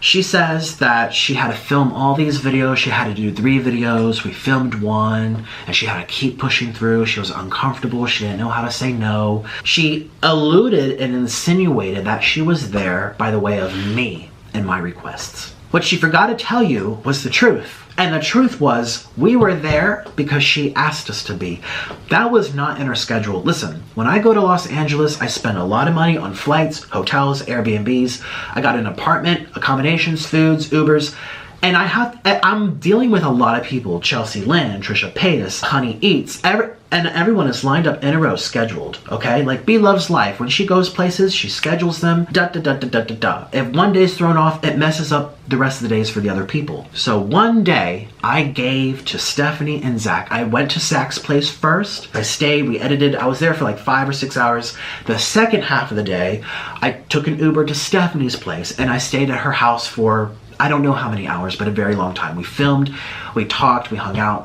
Speaker 1: she says that she had to film all these videos. She had to do 3 videos. We filmed 1, and she had to keep pushing through. She was uncomfortable. She didn't know how to say no. She alluded and insinuated that she was there by the way of me and my requests. What she forgot to tell you was the truth. And the truth was, we were there because she asked us to be. That was not in her schedule. Listen, when I go to Los Angeles, I spend a lot of money on flights, hotels, Airbnbs. I got an apartment, accommodations, foods, Ubers. And I'm dealing with a lot of people. Chelsea Lynn, Trisha Paytas, Honey Eats, and everyone is lined up in a row, scheduled, okay? Like, B loves life. When she goes places, she schedules them, If one day's thrown off, it messes up the rest of the days for the other people. So one day, I gave to Stephanie and Zach. I went to Zach's place first. I stayed, we edited. I was there for like 5 or 6 hours. The second half of the day, I took an Uber to Stephanie's place, and I stayed at her house for I don't know how many hours, but a very long time. We filmed, we talked, we hung out,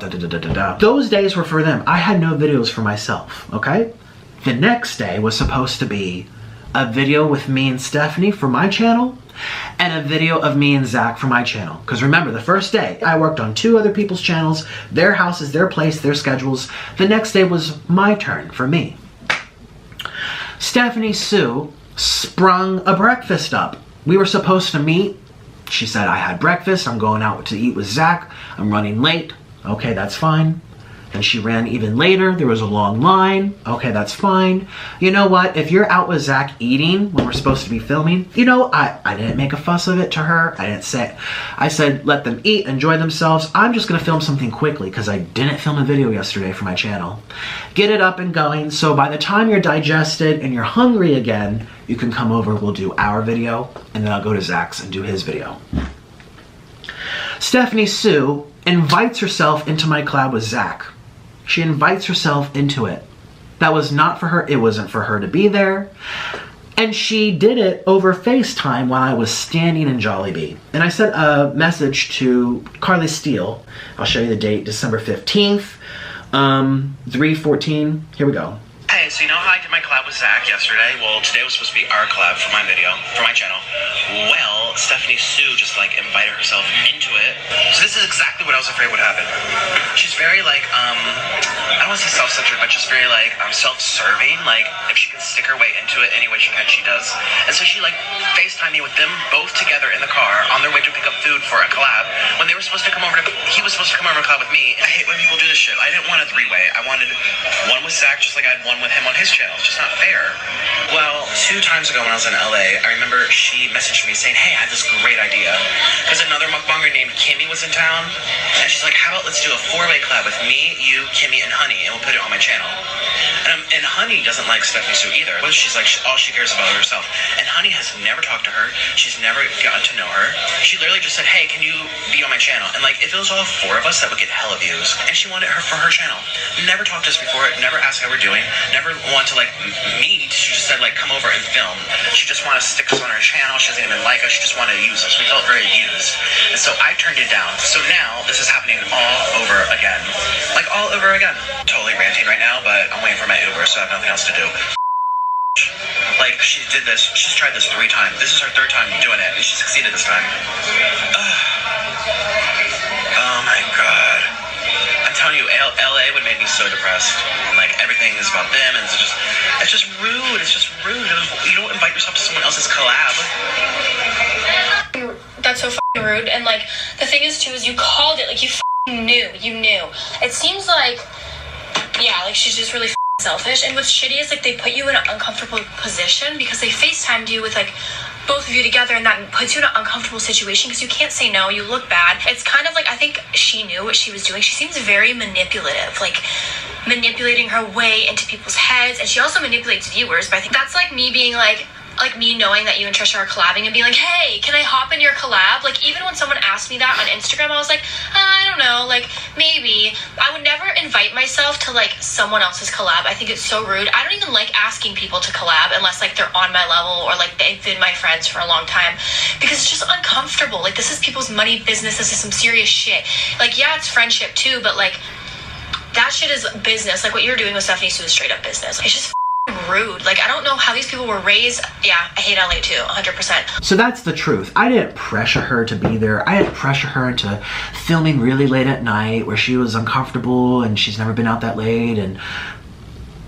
Speaker 1: Those days were for them. I had no videos for myself, okay? The next day was supposed to be a video with me and Stephanie for my channel, and a video of me and Zach for my channel. Because remember, the first day, I worked on 2 other people's channels, their houses, their place, their schedules. The next day was my turn, for me. Stephanie Sue sprung a breakfast up. We were supposed to meet. She said, I had breakfast, I'm going out to eat with Zach, I'm running late. Okay, that's fine. Then she ran even later, there was a long line. Okay, that's fine. You know what, if you're out with Zach eating when we're supposed to be filming, you know, I didn't make a fuss of it to her. I said, let them eat, enjoy themselves. I'm just gonna film something quickly because I didn't film a video yesterday for my channel. Get it up and going, so by the time you're digested and you're hungry again, you can come over, we'll do our video, and then I'll go to Zach's and do his video. Stephanie Sue invites herself into my collab with Zach. She invites herself into it. That was not for her. It wasn't for her to be there. And she did it over FaceTime while I was standing in Jollibee. And I sent a message to Carly Steele. I'll show you the date, December 15th, 3:14. Here we go.
Speaker 2: Hey, so you know how I did my collab with Zach yesterday? Well, today was supposed to be our collab for my video, for my channel. Well, Stephanie Sue just like invited herself into it. So this is exactly what I was afraid would happen. She's very like, I don't want to say self-centered, but just very like self-serving. Like, if she can stick her way into it any way she can, she does. And so she like FaceTimed me with them both together in the car on their way to pick up food for a collab when they were supposed to come over to, he was supposed to come over to collab with me. I hate when people do this shit. I didn't want a 3-way. I wanted one with Zach just like I had one with him on his channel. It's just not fair. Well, 2 times ago when I was in LA, I remember she messaged me saying, hey, I had this great idea. Because another mukbanger named Kimmy was in town. And she's like, how about let's do a 4-way collab with me, you, Kimmy, and Honey, and we'll put it on my channel. And Honey doesn't like Stephanie Sue either. She's like, all she cares about is herself. And Honey has never talked to her. She's never gotten to know her. She literally just said, hey, can you be on my channel? And like, if it was all 4 of us, that would get hella views. And she wanted her for her channel. Never talked to us before, never asked how we're doing, never wanted to like meet. She just said like, come over and film. She just wanted to stick us on her channel. She doesn't even like us. She just wanted to use us. We felt very abused. And so I turned it down. So now this is happening all over again. Like all over again. Totally ranting right now, but I'm waiting for my Uber, so I have nothing else to do. Like, she did this, she's tried this 3 times. This is her 3rd time doing it, and she succeeded this time. Oh my god. I'm telling you, LA would make me so depressed. Like, everything is about them, and it's just rude. It's just rude. You don't invite yourself to someone else's collab.
Speaker 4: That's so fucking rude. And like, the thing is too, is you called it, like you knew. It seems like, yeah, like she's just really selfish. And what's shitty is like they put you in an uncomfortable position because they FaceTimed you with like both of you together, and that puts you in an uncomfortable situation because you can't say no, you look bad. It's kind of like, I think she knew what she was doing. She seems very manipulative, like manipulating her way into people's heads, and she also manipulates viewers. But I think that's like me being like, like me knowing that you and Trisha are collabing and being like, hey, can I hop in your collab? Like, even when someone asked me that on Instagram, I was like, I don't know, like, maybe. I would never invite myself to, like, someone else's collab. I think it's so rude. I don't even like asking people to collab unless, like, they're on my level or, like, they've been my friends for a long time, because it's just uncomfortable. Like, this is people's money business. This is some serious shit. Like, yeah, it's friendship, too, but, like, that shit is business. Like, what you're doing with Stephanie Soo is straight up business. It's just rude. Like, I don't know how these people were raised. Yeah, I hate LA too, 100%.
Speaker 1: So that's the truth. I didn't pressure her to be there. I didn't pressure her into filming really late at night where she was uncomfortable and she's never been out that late, and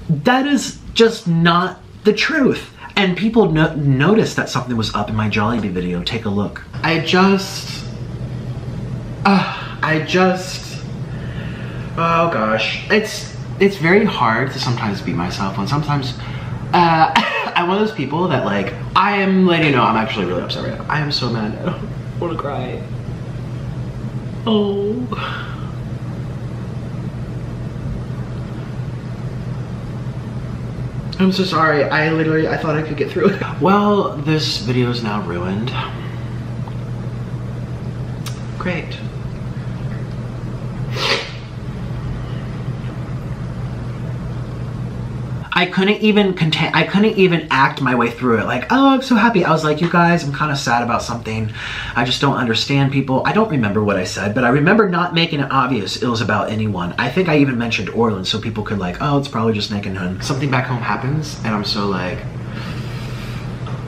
Speaker 1: that is just not the truth. And people noticed that something was up in my Jollibee video. Take a look. Oh gosh. It's very hard to sometimes be myself, and sometimes I'm one of those people that, like, I am letting you know I'm actually really upset right now. I am so mad. I don't want to cry. Oh. I'm so sorry. I thought I could get through it. Well, this video is now ruined. Great. I couldn't even act my way through it. Like, oh, I'm so happy. I was like, you guys, I'm kind of sad about something. I just don't understand people. I don't remember what I said, but I remember not making it obvious it was about anyone. I think I even mentioned Orland so people could, like, oh, it's probably just Nick and Hun. Something back home happens and I'm so, like,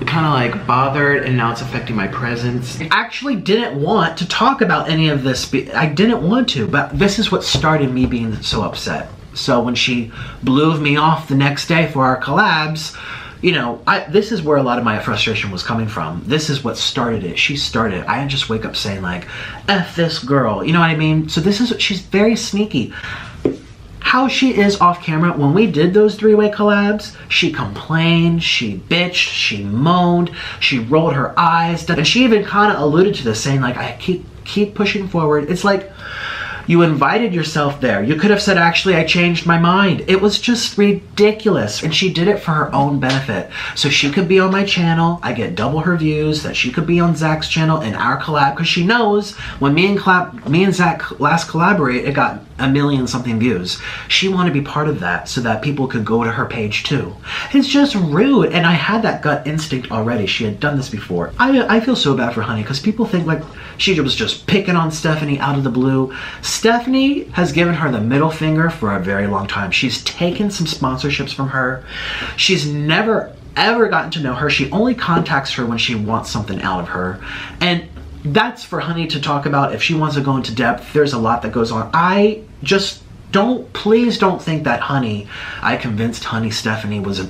Speaker 1: kind of, like, bothered, and now it's affecting my presence. I actually didn't want to talk about any of this. I didn't want to, but this is what started me being so upset. So when she blew me off the next day for our collabs, you know, this is where a lot of my frustration was coming from. This is what started it. She started it. I didn't just wake up saying, like, F this girl. You know what I mean? So this is, she's very sneaky. How she is off camera, when we did those three-way collabs, she complained, she bitched, she moaned, she rolled her eyes, and she even kind of alluded to this, saying, like, I keep pushing forward. It's like, you invited yourself there. You could have said, actually, I changed my mind. It was just ridiculous. And she did it for her own benefit. So she could be on my channel. I get double her views. That she could be on Zach's channel in our collab. Because she knows when me and Zach last collaborate, it got 1 million something views. She wanted to be part of that so that people could go to her page too. It's just rude. And I had that gut instinct already. She had done this before. I feel so bad for Honey because people think like she was just picking on Stephanie out of the blue. Stephanie has given her the middle finger for a very long time. She's taken some sponsorships from her. She's never ever gotten to know her. She only contacts her when she wants something out of her. And that's for Honey to talk about. If she wants to go into depth, there's a lot that goes on. I just please don't think that I convinced Honey Stephanie was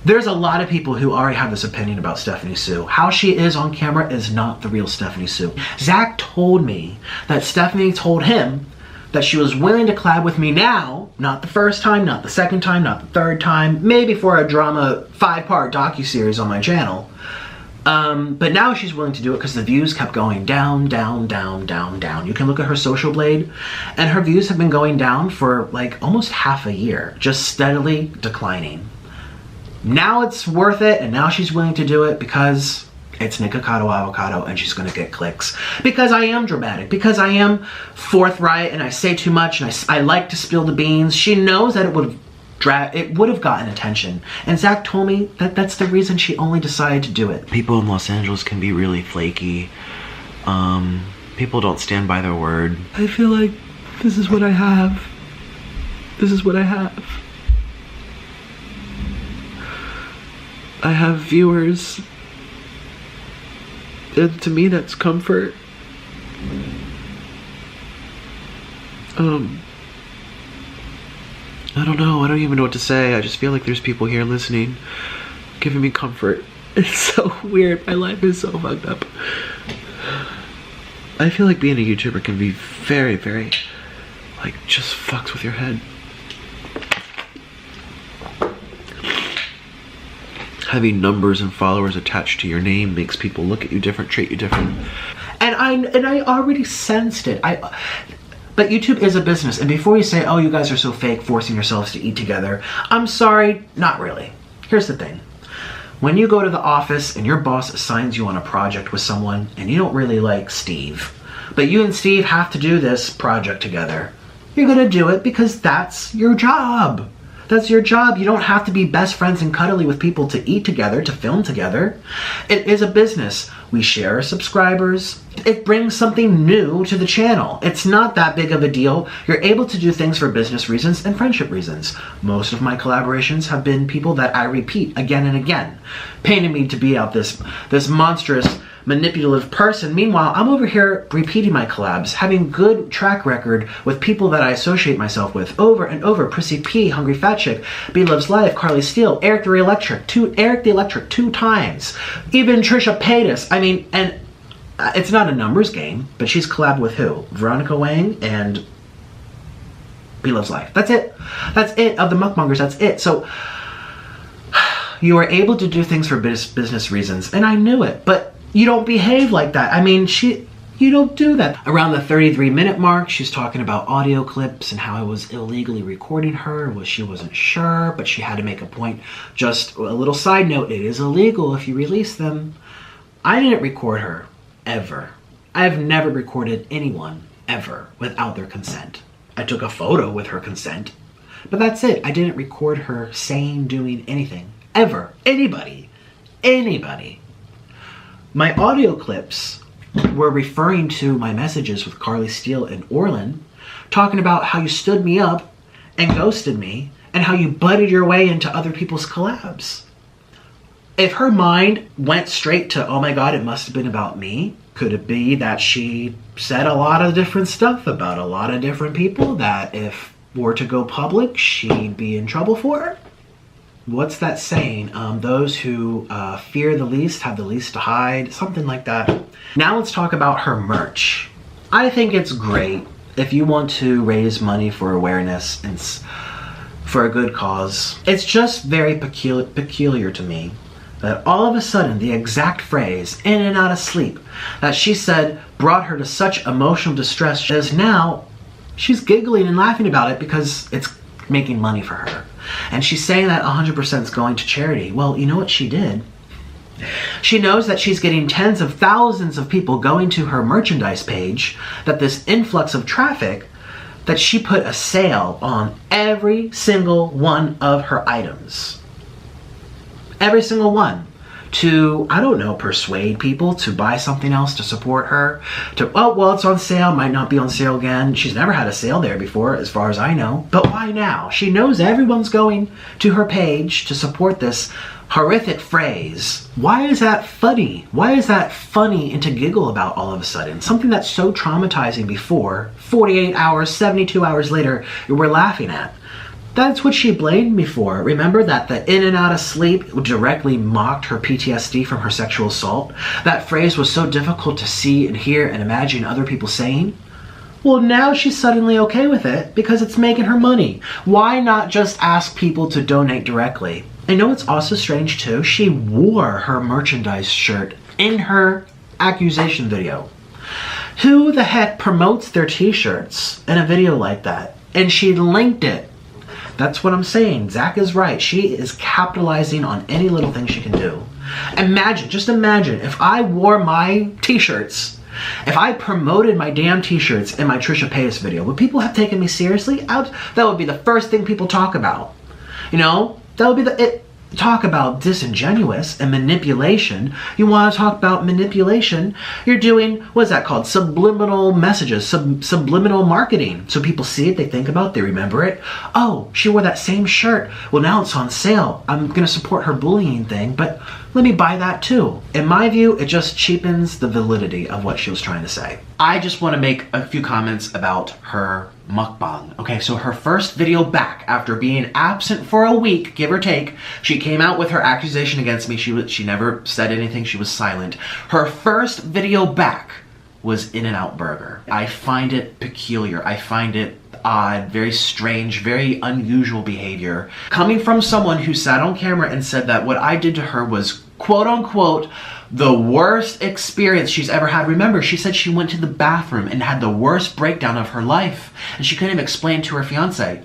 Speaker 1: there's a lot of people who already have this opinion about Stephanie Soo. How she is on camera is not the real Stephanie Soo. Zach told me that Stephanie told him that she was willing to collab with me now, not the first time, not the second time, not the third time, maybe for a drama 5-part docuseries on my channel. But now she's willing to do it because the views kept going down, down, down, down, down. You can look at her social blade, and her views have been going down for like almost half a year, just steadily declining. Now it's worth it, and now she's willing to do it because it's Nikocado Avocado and she's gonna get clicks. Because I am dramatic, because I am forthright and I say too much and I like to spill the beans. She knows that it would have gotten attention. And Zach told me that that's the reason she only decided to do it. People in Los Angeles can be really flaky. People don't stand by their word. I feel like this is what I have. This is what I have. I have viewers, and to me that's comfort. I don't know, I don't even know what to say. I just feel like there's people here listening, giving me comfort. It's so weird, my life is so fucked up. I feel like being a YouTuber can be very, very, like, just fucks with your head. Having numbers and followers attached to your name makes people look at you different, treat you different. And I already sensed it. But YouTube is a business, and before you say, oh, you guys are so fake, forcing yourselves to eat together, I'm sorry, not really. Here's the thing. When you go to the office and your boss assigns you on a project with someone and you don't really like Steve, but you and Steve have to do this project together, you're gonna do it because that's your job. That's your job. You don't have to be best friends and cuddly with people to eat together, to film together. It is a business. We share subscribers. It brings something new to the channel. It's not that big of a deal. You're able to do things for business reasons and friendship reasons. Most of my collaborations have been people that I repeat again and again, painting me to be out this monstrous, manipulative person. Meanwhile, I'm over here repeating my collabs, having good track record with people that I associate myself with over and over. Prissy P, Hungry Fat Chick, B Loves Life, Carly Steele, Eric the Electric 2 times, even Trisha Paytas. I mean, and it's not a numbers game, but she's collabed with who? Veronica Wang and B Loves Life. That's it. That's it. Of the mukbangers, that's it. So you are able to do things for business reasons, and I knew it, but you don't behave like that. I mean, you don't do that. Around the 33-minute mark, she's talking about audio clips and how I was illegally recording her. Well, she wasn't sure, but she had to make a point. Just a little side note, it is illegal if you release them. I didn't record her, ever. I've never recorded anyone, ever, without their consent. I took a photo with her consent, but that's it. I didn't record her saying, doing anything, ever. Anybody. My audio clips were referring to my messages with Carly Steele and Orlin, talking about how you stood me up and ghosted me, and how you butted your way into other people's collabs. If her mind went straight to, oh my God, it must have been about me, could it be that she said a lot of different stuff about a lot of different people that if were to go public, she'd be in trouble for? What's that saying? Those who fear the least have the least to hide, something like that. Now let's talk about her merch. I think it's great if you want to raise money for awareness and for a good cause. It's just very peculiar to me that all of a sudden the exact phrase, in and out of sleep, that she said brought her to such emotional distress as now she's giggling and laughing about it because it's making money for her. And she's saying that 100% is going to charity. Well, you know what she did? She knows that she's getting tens of thousands of people going to her merchandise page, that this influx of traffic, that she put a sale on every single one of her items. Every single one. To, I don't know, persuade people to buy something else to support her. To, oh, well, it's on sale, might not be on sale again. She's never had a sale there before, as far as I know. But why now? She knows everyone's going to her page to support this horrific phrase. Why is that funny? Why is that funny and to giggle about all of a sudden? Something that's so traumatizing before, 48 hours, 72 hours later, we're laughing at. That's what she blamed me for. Remember that the in and out of sleep directly mocked her PTSD from her sexual assault? That phrase was so difficult to see and hear and imagine other people saying? Well, now she's suddenly okay with it because it's making her money. Why not just ask people to donate directly? I know it's also strange too, she wore her merchandise shirt in her accusation video. Who the heck promotes their t-shirts in a video like that? And she linked it. That's what I'm saying. Zach is right. She is capitalizing on any little thing she can do. Imagine, just imagine, if I wore my t-shirts, if I promoted my damn t-shirts in my Trisha Paytas video, would people have taken me seriously? That would be the first thing people talk about. You know, that would be talk about disingenuous and manipulation. You want to talk about manipulation, you're doing, what's that called? Subliminal messages, subliminal marketing. So people see it, they think about it, they remember it. Oh, she wore that same shirt. Well, now it's on sale. I'm going to support her bullying thing, but let me buy that too. In my view, it just cheapens the validity of what she was trying to say. I just want to make a few comments about her mukbang. Okay, so her first video back after being absent for a week, give or take, she came out with her accusation against me. She never said anything. She was silent. Her first video back was In-N-Out Burger. I find it peculiar. I find it odd, very strange, very unusual behavior. Coming from someone who sat on camera and said that what I did to her was quote unquote the worst experience she's ever had. Remember, she said she went to the bathroom and had the worst breakdown of her life and she couldn't even explain to her fiance.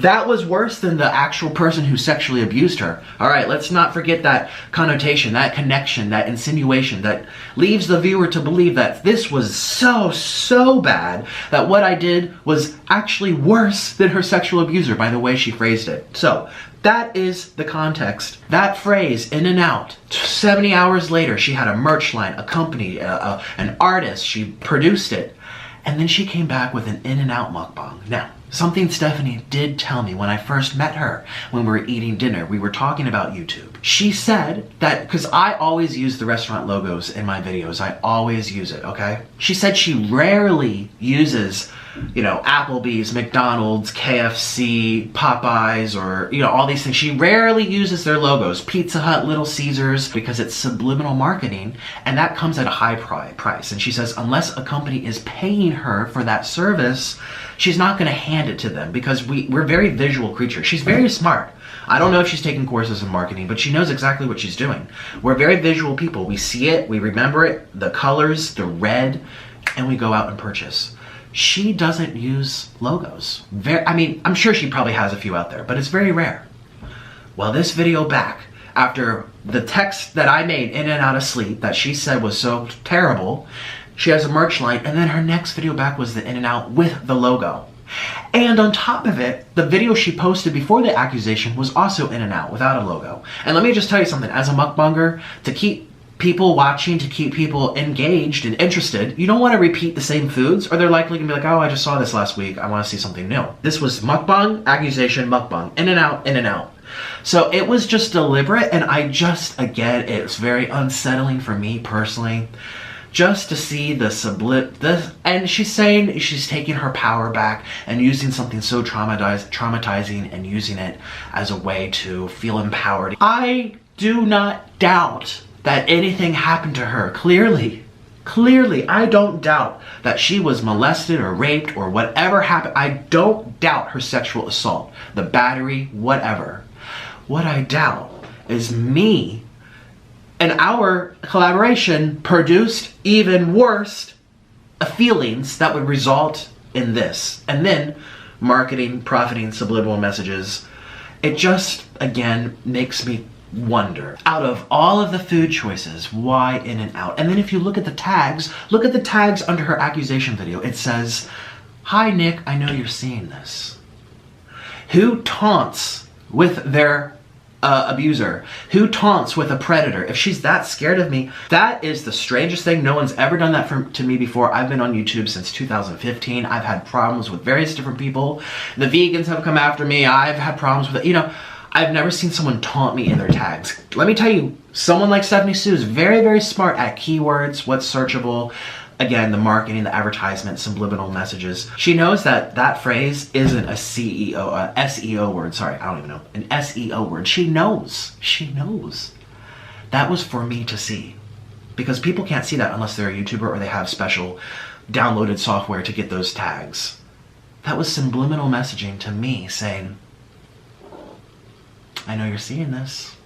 Speaker 1: That was worse than the actual person who sexually abused her. All right, let's not forget that connotation, that connection, that insinuation that leaves the viewer to believe that this was so bad that what I did was actually worse than her sexual abuser by the way she phrased it. So that is the context. That phrase, in and out. 70 hours later, she had a merch line, a company, an artist. She produced it. And then she came back with an In-N-Out mukbang. Now, something Stephanie did tell me when I first met her, when we were eating dinner, we were talking about YouTube. She said that, because I always use the restaurant logos in my videos, I always use it, okay? She said she rarely uses, you know, Applebee's, McDonald's, KFC, Popeyes, or, you know, all these things. She rarely uses their logos, Pizza Hut, Little Caesars, because it's subliminal marketing, and that comes at a high price. And she says unless a company is paying her for that service, she's not going to hand it to them, because we're very visual creatures. She's very smart. I don't know if she's taking courses in marketing, but she knows exactly what she's doing. We're very visual people. We see it, we remember it, the colors, the red, and we go out and purchase. She doesn't use logos. I mean, I'm sure she probably has a few out there, but it's very rare. Well, this video back, after the text that I made in and out of sleep that she said was so terrible, she has a merch line, and then her next video back was the In-N-Out with the logo. And on top of it, the video she posted before the accusation was also In-N-Out without a logo. And let me just tell you something, as a mukbanger, to keep people watching, to keep people engaged and interested, you don't want to repeat the same foods, or they're likely going to be like, oh, I just saw this last week, I want to see something new. This was mukbang, accusation, mukbang, In-N-Out, In-N-Out. So it was just deliberate, and I just, again, it's very unsettling for me personally, just to see and she's saying she's taking her power back and using something so traumatizing and using it as a way to feel empowered. I do not doubt that anything happened to her. Clearly, I don't doubt that she was molested or raped or whatever happened. I don't doubt her sexual assault, the battery, whatever. What I doubt is me and our collaboration produced even worse feelings that would result in this. And then marketing, profiting, subliminal messages. It just, again, makes me wonder, out of all of the food choices, why In-N-Out? And then if you look at the tags under her accusation video. It says, "Hi Nick, I know you're seeing this." Who taunts with their abuser? Who taunts with a predator? If she's that scared of me, that is the strangest thing. No one's ever done that to me before. I've been on YouTube since 2015. I've had problems with various different people. The vegans have come after me. I've had problems with it. You know, I've never seen someone taunt me in their tags. Let me tell you, someone like Stephanie Soo is very, very smart at keywords, what's searchable. Again, the marketing, the advertisement, subliminal messages. She knows that that phrase isn't a SEO word. Sorry, I don't even know. An SEO word. She knows. That was for me to see. Because people can't see that unless they're a YouTuber or they have special downloaded software to get those tags. That was subliminal messaging to me saying, I know you're seeing this.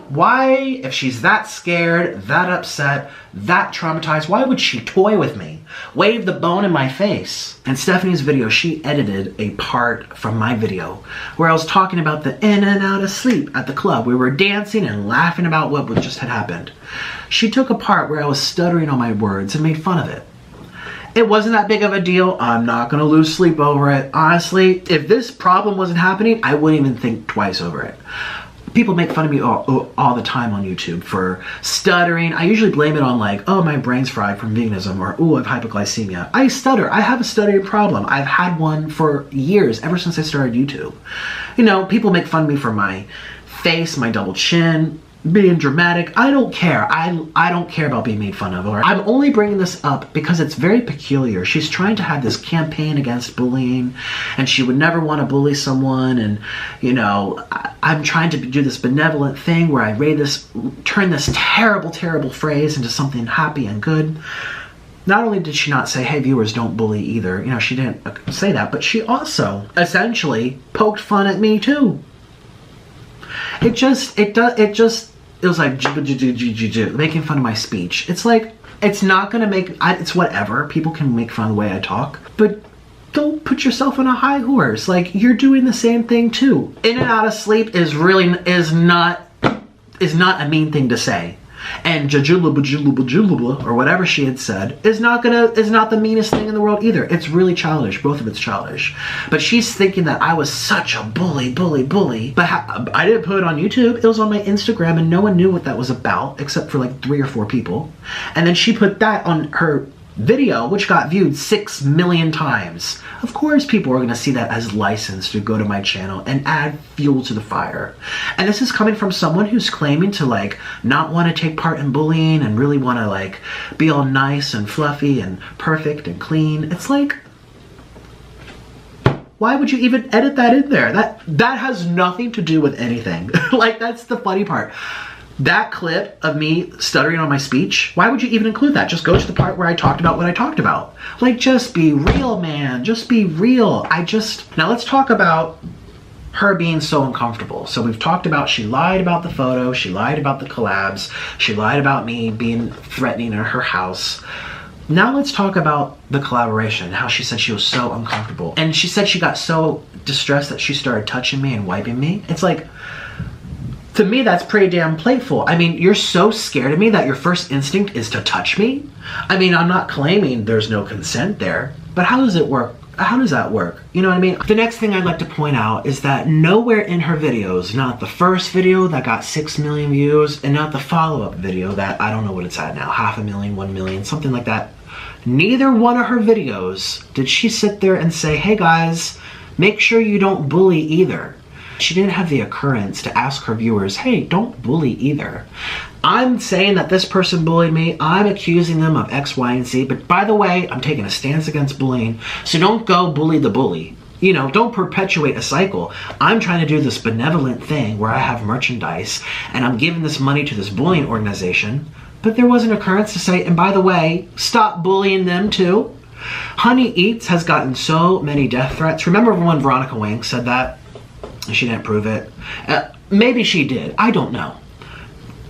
Speaker 1: Why, if she's that scared, that upset, that traumatized, why would she toy with me? Wave the bone in my face? In Stephanie's video, she edited a part from my video where I was talking about the in and out of sleep at the club. We were dancing and laughing about what just had happened. She took a part where I was stuttering on my words and made fun of it. It wasn't that big of a deal. I'm not going to lose sleep over it. Honestly, if this problem wasn't happening, I wouldn't even think twice over it. People make fun of me all the time on YouTube for stuttering. I usually blame it on like, oh, my brain's fried from veganism, or oh, I have hypoglycemia. I stutter. I have a stuttering problem. I've had one for years, ever since I started YouTube. You know, people make fun of me for my face, my double chin, being dramatic. I don't care. I don't care about being made fun of. Or I'm only bringing this up because it's very peculiar. She's trying to have this campaign against bullying, and she would never want to bully someone. And you know, I'm trying to do this benevolent thing where I turn this terrible, terrible phrase into something happy and good. Not only did she not say, hey viewers, don't bully either. You know, she didn't say that, but she also essentially poked fun at me too. It was like making fun of my speech. It's like, it's not gonna make, it's whatever. People can make fun of the way I talk, but don't put yourself on a high horse. Like, you're doing the same thing too. In and out of sleep is not a mean thing to say. And jajula or whatever she had said is not the meanest thing in the world either. It's really childish. Both of it's childish. But she's thinking that I was such a bully. But I didn't put it on YouTube. It was on my Instagram, and no one knew what that was about except for like 3 or 4 people. And then she put that on her video, which got viewed 6 million times. Of course people are going to see that as license to go to my channel and add fuel to the fire. And this is coming from someone who's claiming to like not want to take part in bullying and really want to like be all nice and fluffy and perfect and clean. It's like, why would you even edit that in there? That has nothing to do with anything. Like, that's the funny part. That clip of me stuttering on my speech, why would you even include that? Just go to the part where I talked about what I talked about. Like, just be real, man. Just be real. Now let's talk about her being so uncomfortable. So we've talked about she lied about the photo, she lied about the collabs, she lied about me being threatening in her house. Now let's talk about the collaboration, how she said she was so uncomfortable. And she said she got so distressed that she started touching me and wiping me. It's like, to me, that's pretty damn playful. I mean, you're so scared of me that your first instinct is to touch me? I mean, I'm not claiming there's no consent there, but how does it work? How does that work? You know what I mean? The next thing I'd like to point out is that nowhere in her videos, not the first video that got 6 million views, and not the follow-up video that, I don't know what it's at now, 500,000, 1 million, something like that. Neither one of her videos did she sit there and say, hey guys, make sure you don't bully either. She didn't have the occurrence to ask her viewers, hey, don't bully either. I'm saying that this person bullied me. I'm accusing them of X, Y, and Z. But by the way, I'm taking a stance against bullying. So don't go bully the bully. You know, don't perpetuate a cycle. I'm trying to do this benevolent thing where I have merchandise and I'm giving this money to this bullying organization. But there was an occurrence to say, and by the way, stop bullying them too. Honey Eats has gotten so many death threats. Remember when Veronica Wang said that? She didn't prove it. Maybe she did. I don't know.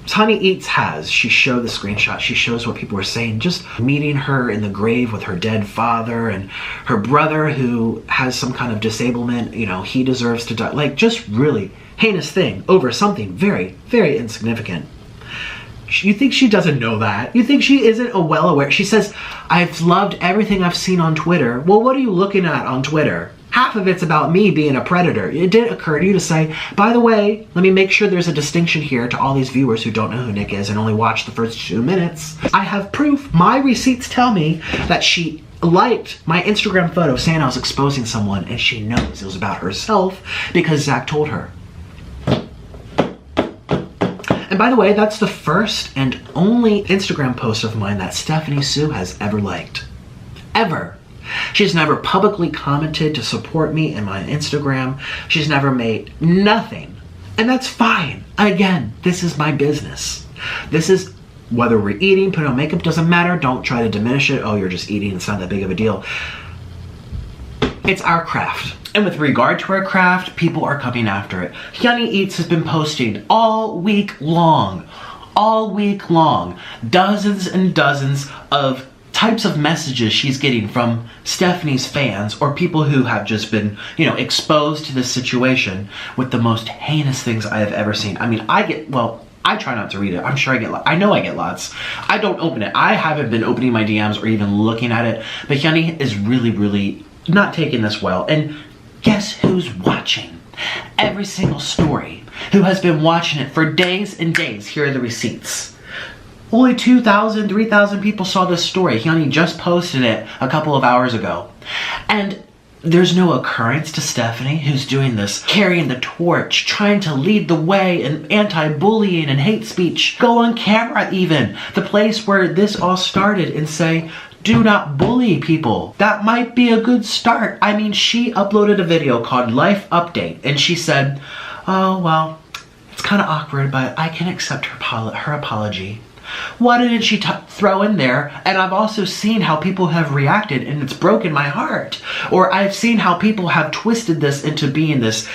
Speaker 1: Honey Eats has. She showed the screenshot. She shows what people were saying. Just meeting her in the grave with her dead father and her brother who has some kind of disablement. You know, he deserves to die. Like, just really heinous thing over something very, very insignificant. You think she doesn't know that? You think she isn't well aware? She says, I've loved everything I've seen on Twitter. Well, what are you looking at on Twitter? Half of it's about me being a predator. It didn't occur to you to say, by the way, let me make sure there's a distinction here to all these viewers who don't know who Nick is and only watched the first 2 minutes. I have proof. My receipts tell me that she liked my Instagram photo saying I was exposing someone, and she knows it was about herself because Zach told her. And by the way, that's the first and only Instagram post of mine that Stephanie Soo has ever liked. Ever. She's never publicly commented to support me in my Instagram. She's never made nothing. And that's fine. Again, this is my business. This is, whether we're eating, putting on makeup, doesn't matter. Don't try to diminish it. Oh, you're just eating. It's not that big of a deal. It's our craft. And with regard to our craft, people are coming after it. Honey Eats has been posting all week long, dozens and dozens of types of messages she's getting from Stephanie's fans or people who have just been, you know, exposed to this situation with the most heinous things I have ever seen. I mean, I try not to read it. I'm sure I know I get lots. I don't open it. I haven't been opening my DMs or even looking at it, but Honey is really, really not taking this well. And guess who's watching? Every single story. Who has been watching it for days and days. Here are the receipts. Only 2,000, 3,000 people saw this story. Honey just posted it a couple of hours ago. And there's no occurrence to Stephanie, who's doing this, carrying the torch, trying to lead the way in anti-bullying and hate speech. Go on camera even, the place where this all started, and say, do not bully people. That might be a good start. I mean, she uploaded a video called Life Update, and she said, oh, well, it's kind of awkward, but I can accept her apology. Why didn't she throw in there, and I've also seen how people have reacted and it's broken my heart. Or I've seen how people have twisted this into being this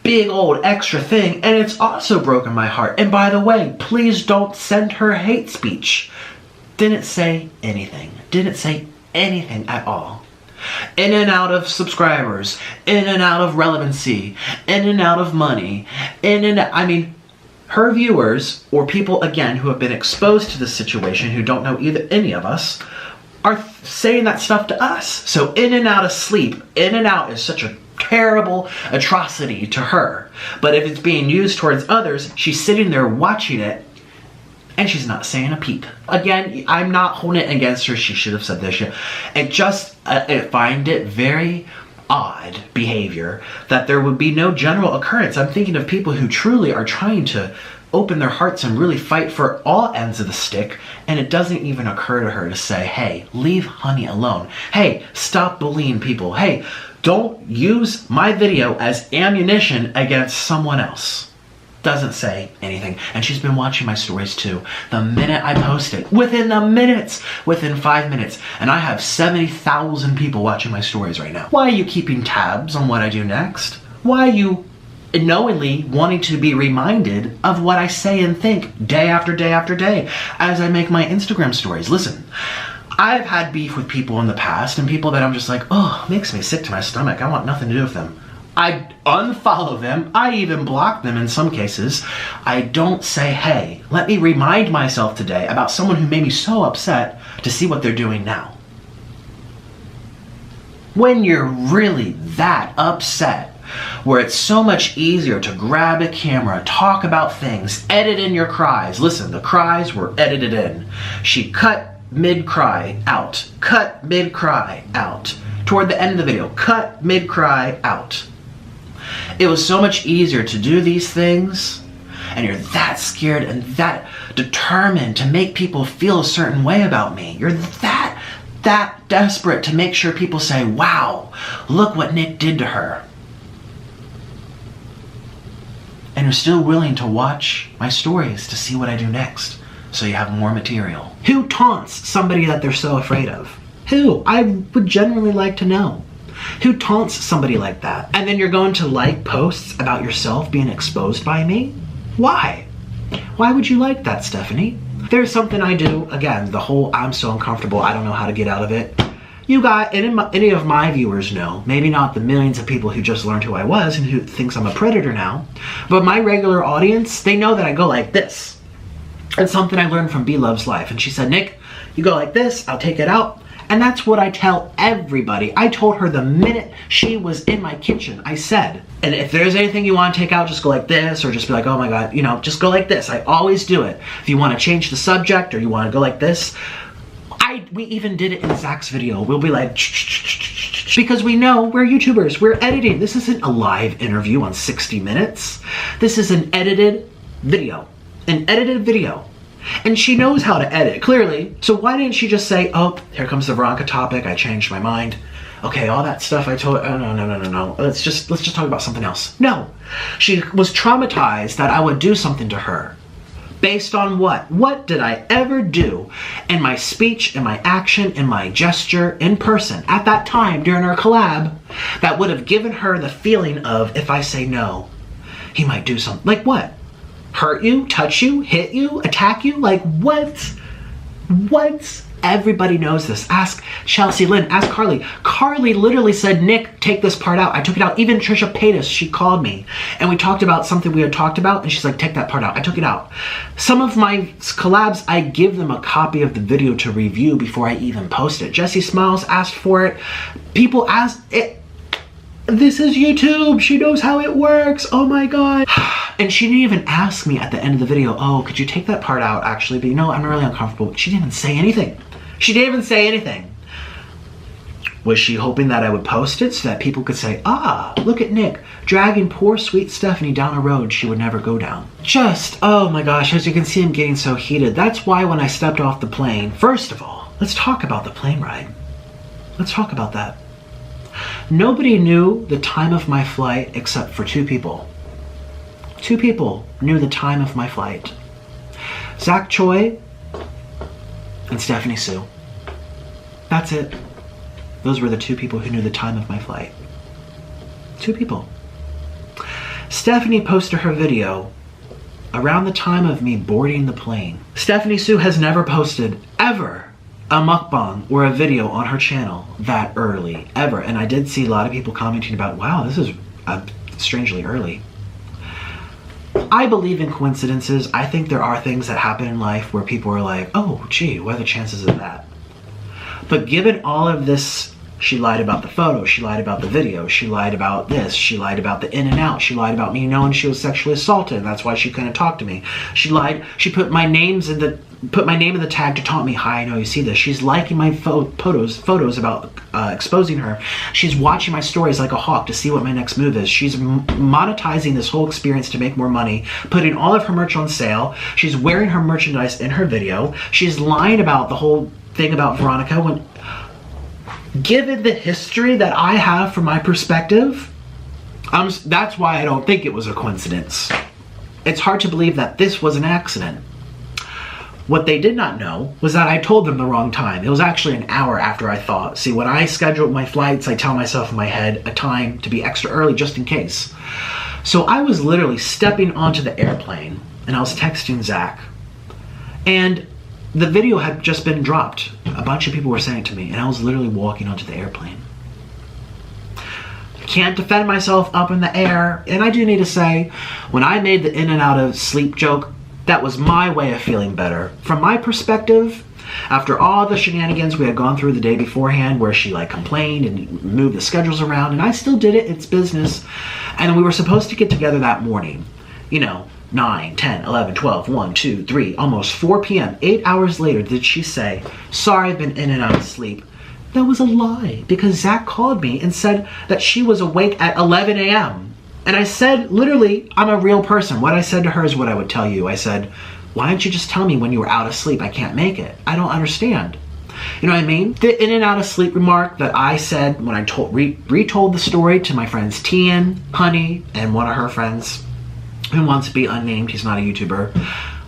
Speaker 1: big old extra thing, and it's also broken my heart. And by the way, please don't send her hate speech. Didn't say anything. Didn't say anything at all. In and out of subscribers, in and out of relevancy, in and out of money, I mean, her viewers, or people, again, who have been exposed to this situation, who don't know any of us, are saying that stuff to us. So in and out of sleep, in and out is such a terrible atrocity to her. But if it's being used towards others, she's sitting there watching it, and she's not saying a peep. Again, I'm not holding it against her. She should have said this shit. It just, I find it very odd behavior that there would be no general occurrence. I'm thinking of people who truly are trying to open their hearts and really fight for all ends of the stick, and it doesn't even occur to her to say, hey, leave honey alone. Hey, stop bullying people. Hey, don't use my video as ammunition against someone else. Doesn't say anything. And she's been watching my stories too. The minute I post it, within 5 minutes, and I have 70,000 people watching my stories right now. Why are you keeping tabs on what I do next? Why are you knowingly wanting to be reminded of what I say and think day after day after day as I make my Instagram stories? Listen, I've had beef with people in the past, and people that I'm just like, oh, makes me sick to my stomach. I want nothing to do with them. I unfollow them. I even block them in some cases. I don't say, hey, let me remind myself today about someone who made me so upset to see what they're doing now. When you're really that upset, where it's so much easier to grab a camera, talk about things, edit in your cries. Listen, the cries were edited in. She cut mid-cry out, cut mid-cry out. Toward the end of the video, cut mid-cry out. It was so much easier to do these things, and you're that scared and that determined to make people feel a certain way about me. You're that desperate to make sure people say, wow, look what Nick did to her. And you're still willing to watch my stories to see what I do next, so you have more material. Who taunts somebody that they're so afraid of? Who? I would genuinely like to know. Who taunts somebody like that? And then you're going to like posts about yourself being exposed by me? Why? Why would you like that, Stephanie? There's something I do, again, the whole I'm so uncomfortable, I don't know how to get out of it. You got, any of my viewers know, maybe not the millions of people who just learned who I was and who thinks I'm a predator now, but my regular audience, they know that I go like this. It's something I learned from B Love's Life. And she said, Nick, you go like this, I'll take it out. And that's what I tell everybody. I told her the minute she was in my kitchen, I said, and if there's anything you want to take out, just go like this, or just be like, oh my God, just go like this. I always do it. If you want to change the subject or you want to go like this, we even did it in Zach's video. We'll be like, because we know we're YouTubers, we're editing. This isn't a live interview on 60 Minutes. This is an edited video. And she knows how to edit, clearly. So why didn't she just say, oh, here comes the Veronica topic, I changed my mind. Okay, all that stuff I told, oh, no. Let's just talk about something else. No, she was traumatized that I would do something to her. Based on what? What did I ever do in my speech, in my action, in my gesture, in person, at that time during our collab, that would have given her the feeling of, if I say no, he might do something. Like what? Hurt you, touch you, hit you, attack you? Like what? What? Everybody knows this. Ask Chelsea Lynn, ask Carly. Carly literally said, Nick, take this part out. I took it out. Even Trisha Paytas, she called me and we talked about something we had talked about and she's like, take that part out. I took it out. Some of my collabs, I give them a copy of the video to review before I even post it. Jessie Smiles asked for it. People asked it. This is YouTube. She knows how it works. Oh my God. And she didn't even ask me at the end of the video, oh, could you take that part out actually? But I'm really uncomfortable. She didn't even say anything. She didn't even say anything. Was she hoping that I would post it so that people could say, ah, look at Nick dragging poor sweet Stephanie down a road she would never go down? Just, oh my gosh, as you can see, I'm getting so heated. That's why when I stepped off the plane, first of all, let's talk about the plane ride. Let's talk about that. Nobody knew the time of my flight except for two people. Two people knew the time of my flight. Zach Choi and Stephanie Soo. That's it. Those were the two people who knew the time of my flight. Two people. Stephanie posted her video around the time of me boarding the plane. Stephanie Soo has never posted, ever, a mukbang or a video on her channel that early, ever. And I did see a lot of people commenting about, wow, this is strangely early. I believe in coincidences. I think there are things that happen in life where people are like, oh, gee, what are the chances of that? But given all of this, she lied about the photo, she lied about the video, she lied about this, she lied about the in and out, she lied about me knowing she was sexually assaulted, and that's why she couldn't talk to me. She lied, she put my name in the tag to taunt me. Hi, I know you see this. She's liking my photos about exposing her. She's watching my stories like a hawk to see what my next move is. She's monetizing this whole experience to make more money, putting all of her merch on sale. She's wearing her merchandise in her video. She's lying about the whole thing about Veronica. When, given the history that I have from my perspective, that's why I don't think it was a coincidence. It's hard to believe that this was an accident. What they did not know was that I told them the wrong time. It was actually an hour after I thought. See, when I schedule my flights, I tell myself in my head a time to be extra early just in case. So I was literally stepping onto the airplane and I was texting Zach. And the video had just been dropped. A bunch of people were saying it to me, and I was literally walking onto the airplane. Can't defend myself up in the air. And I do need to say, when I made the in and out of sleep joke, that was my way of feeling better. From my perspective, after all the shenanigans we had gone through the day beforehand, where she like complained and moved the schedules around, and I still did it, it's business. And we were supposed to get together that morning, you know, 9, 10, 11, 12, 1, 2, 3, almost 4 p.m. 8 hours later did she say, sorry, I've been in and out of sleep. That was a lie, because Zach called me and said that she was awake at 11 a.m. And I said, literally, I'm a real person. What I said to her is what I would tell you. I said, why didn't you just tell me when you were out of sleep? I can't make it. I don't understand. You know what I mean? The in and out of sleep remark that I said when I retold the story to my friends Tian, Honey, and one of her friends who wants to be unnamed, he's not a YouTuber.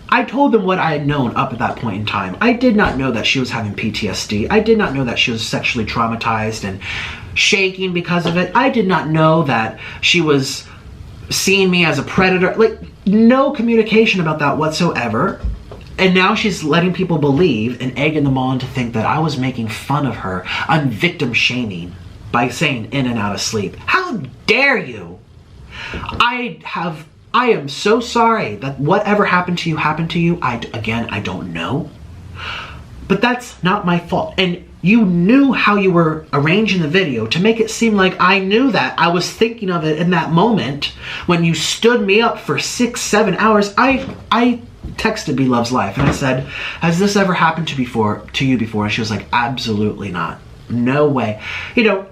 Speaker 1: I told them what I had known up at that point in time. I did not know that she was having PTSD. I did not know that she was sexually traumatized and shaking because of it. I did not know that she was seeing me as a predator. Like, no communication about that whatsoever. And now she's letting people believe and egging them on to think that I was making fun of her. I'm victim shaming by saying in and out of sleep. How dare you? I am so sorry that whatever happened to you happened to you. I don't know. But that's not my fault. And you knew how you were arranging the video to make it seem like I knew that. I was thinking of it in that moment when you stood me up for 6, 7 hours. I texted Be Love's Life and I said, has this ever happened to you before? And she was like, absolutely not. No way. You know,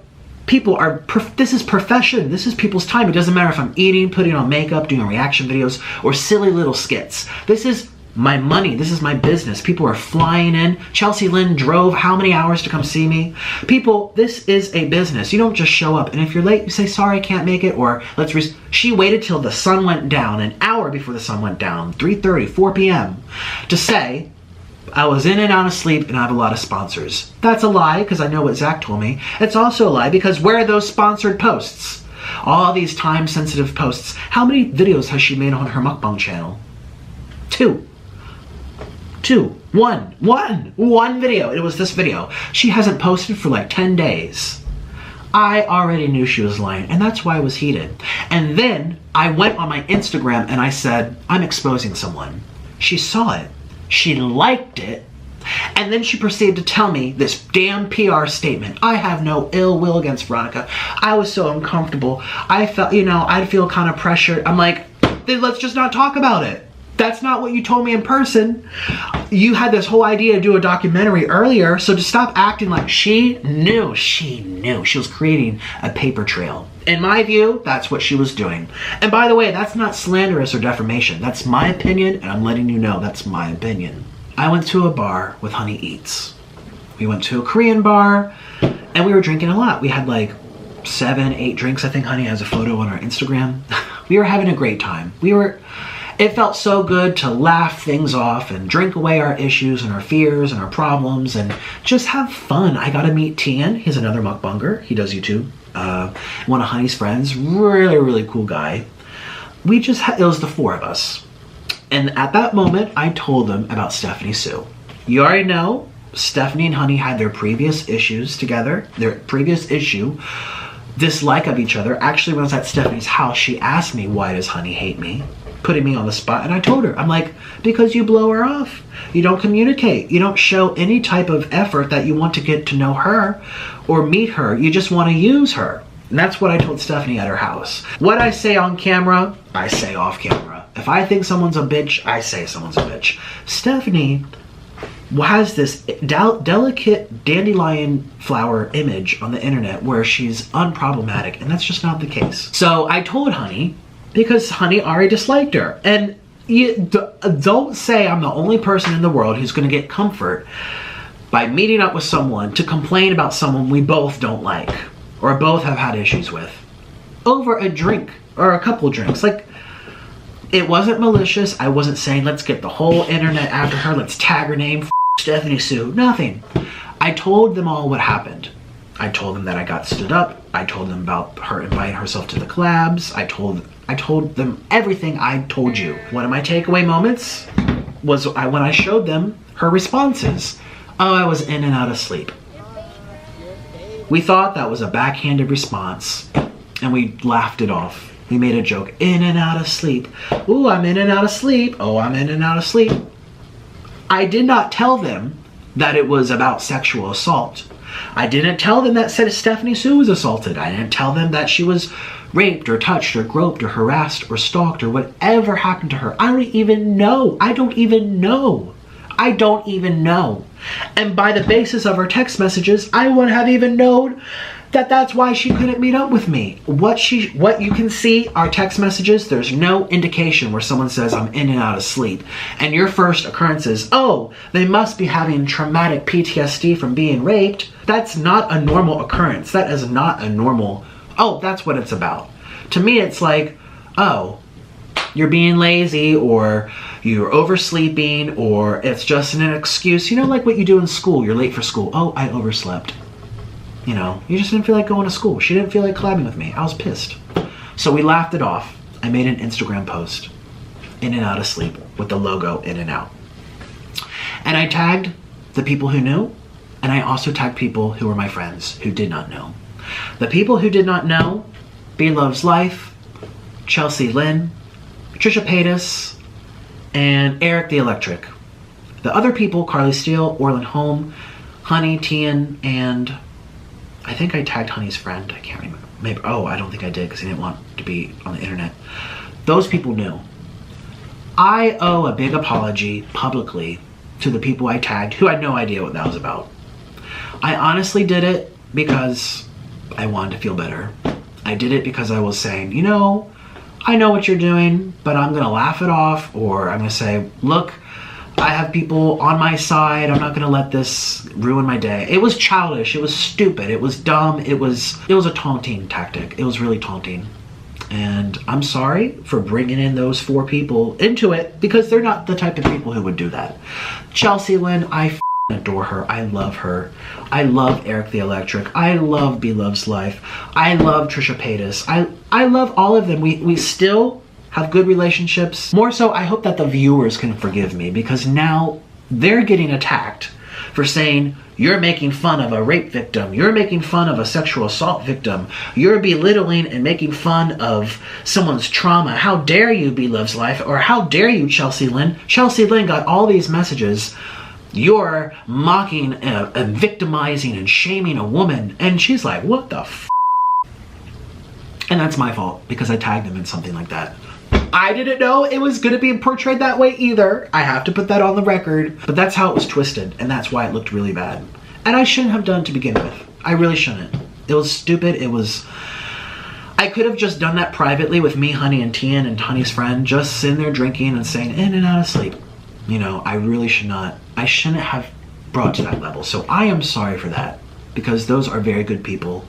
Speaker 1: people are, this is profession. This is people's time. It doesn't matter if I'm eating, putting on makeup, doing reaction videos, or silly little skits. This is my money. This is my business. People are flying in. Chelsea Lynn drove how many hours to come see me? People, this is a business. You don't just show up. And if you're late, you say, sorry, I can't make it. Or she waited till the sun went down, an hour before the sun went down, 3:30, 4 p.m. to say, I was in and out of sleep and I have a lot of sponsors. That's a lie because I know what Zach told me. It's also a lie because where are those sponsored posts? All these time-sensitive posts. How many videos has she made on her mukbang channel? One video. It was this video. She hasn't posted for like 10 days. I already knew she was lying, and that's why I was heated. And then I went on my Instagram and I said, I'm exposing someone. She saw it. She liked it. And then she proceeded to tell me this damn PR statement. I have no ill will against Veronica. I was so uncomfortable. I felt, I'd feel kind of pressured. I'm like, then let's just not talk about it. That's not what you told me in person. You had this whole idea to do a documentary earlier, so to stop acting like she knew. She was creating a paper trail. In my view, that's what she was doing. And by the way, that's not slanderous or defamation. That's my opinion, and I'm letting you know that's my opinion. I went to a bar with Honey Eats. We went to a Korean bar, and we were drinking a lot. We had like 7, 8 drinks. I think Honey has a photo on our Instagram. We were having a great time. It felt so good to laugh things off and drink away our issues and our fears and our problems and just have fun. I got to meet Tian. He's another mukbanger. He does YouTube. One of Honey's friends. Really, really cool guy. It was the 4 of us. And at that moment, I told them about Stephanie Soo. You already know Stephanie and Honey had their previous issues together, their previous dislike of each other. Actually, when I was at Stephanie's house, she asked me, why does Honey hate me? Putting me on the spot. And I told her, I'm like, because you blow her off. You don't communicate. You don't show any type of effort that you want to get to know her or meet her. You just want to use her. And that's what I told Stephanie at her house. What I say on camera, I say off camera. If I think someone's a bitch, I say someone's a bitch. Stephanie has this delicate dandelion flower image on the internet where she's unproblematic, and that's just not the case. So I told Honey, because Honey already disliked her. And you don't say I'm the only person in the world who's going to get comfort by meeting up with someone to complain about someone we both don't like or both have had issues with over a drink or a couple drinks. Like, it wasn't malicious. I wasn't saying let's get the whole internet after her, let's tag her name, Stephanie Sue, nothing. I told them all what happened. I told them that I got stood up. I told them about her inviting herself to the collabs. I told them everything I told you. One of my takeaway moments was when I showed them her responses. Oh, I was in and out of sleep. We thought that was a backhanded response, and we laughed it off. We made a joke, in and out of sleep. Ooh, I'm in and out of sleep. Oh, I'm in and out of sleep. I did not tell them that it was about sexual assault. I didn't tell them that Stephanie Sue was assaulted. I didn't tell them that she was raped or touched or groped or harassed or stalked or whatever happened to her. I don't even know. I don't even know. And by the basis of her text messages, I wouldn't have even known that that's why she couldn't meet up with me. What you can see, our text messages, there's no indication where someone says I'm in and out of sleep. And your first occurrence is, oh, they must be having traumatic PTSD from being raped. That's not a normal occurrence. That is not a normal, oh, that's what it's about. To me, it's like, oh, you're being lazy, or you're oversleeping, or it's just an excuse. You know, like what you do in school. You're late for school. Oh, I overslept. You know, you just didn't feel like going to school. She didn't feel like collabing with me. I was pissed. So we laughed it off. I made an Instagram post, in and out of sleep, with the logo in and out. And I tagged the people who knew, and I also tagged people who were my friends who did not know. The people who did not know, B Loves Life, Chelsea Lynn, Trisha Paytas, and Eric the Electric. The other people, Carly Steele, Orlin Home, Honey, Tian, and I think I tagged Honey's friend. I can't remember. Maybe. Oh, I don't think I did because he didn't want to be on the internet. Those people knew. I owe a big apology publicly to the people I tagged who had no idea what that was about. I honestly did it because I wanted to feel better. I did it because I was saying, you know, I know what you're doing, but I'm going to laugh it off, or I'm going to say, look, I have people on my side. I'm not going to let this ruin my day. It was childish. It was stupid. It was dumb. It was a taunting tactic. It was really taunting. And I'm sorry for bringing in those 4 people into it, because they're not the type of people who would do that. Chelsea Lynn, I adore her. I love her. I love Eric the Electric. I love B Loves Life. I love Trisha Paytas. I love all of them. We still have good relationships. More so, I hope that the viewers can forgive me, because now they're getting attacked for saying, you're making fun of a rape victim. You're making fun of a sexual assault victim. You're belittling and making fun of someone's trauma. How dare you, B Loves Life? Or how dare you, Chelsea Lynn? Chelsea Lynn got all these messages. You're mocking and victimizing and shaming a woman. And she's like, what the f***? And that's my fault, because I tagged him in something like that. I didn't know it was going to be portrayed that way either. I have to put that on the record. But that's how it was twisted, and that's why it looked really bad. And I shouldn't have done it to begin with. I really shouldn't. It was stupid. I could have just done that privately with me, Honey, and Tian, and Honey's friend, just sitting there drinking and saying, in and out of sleep. You know, I really should not. I shouldn't have brought to that level. So I am sorry for that, because those are very good people.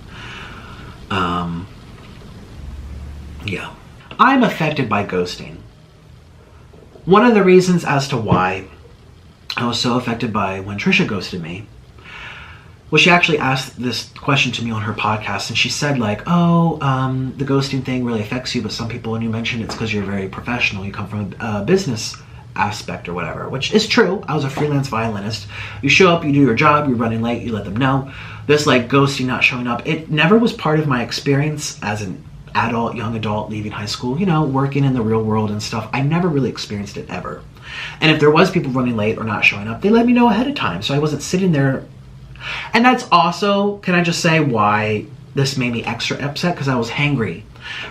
Speaker 1: Yeah. I'm affected by ghosting. One of the reasons as to why I was so affected by when Trisha ghosted me was she actually asked this question to me on her podcast, and she said like, oh, the ghosting thing really affects you, but some people, when you mention it's because you're very professional, you come from a business aspect or whatever, which is true. I was a freelance violinist. You show up, you do your job, you're running late, you let them know. This like ghosting, not showing up, it never was part of my experience as an adult, young adult, leaving high school, you know, working in the real world and stuff. I never really experienced it ever. And if there was people running late or not showing up, they let me know ahead of time, so I wasn't sitting there. And that's also, can I just say why this made me extra upset? Because I was hangry.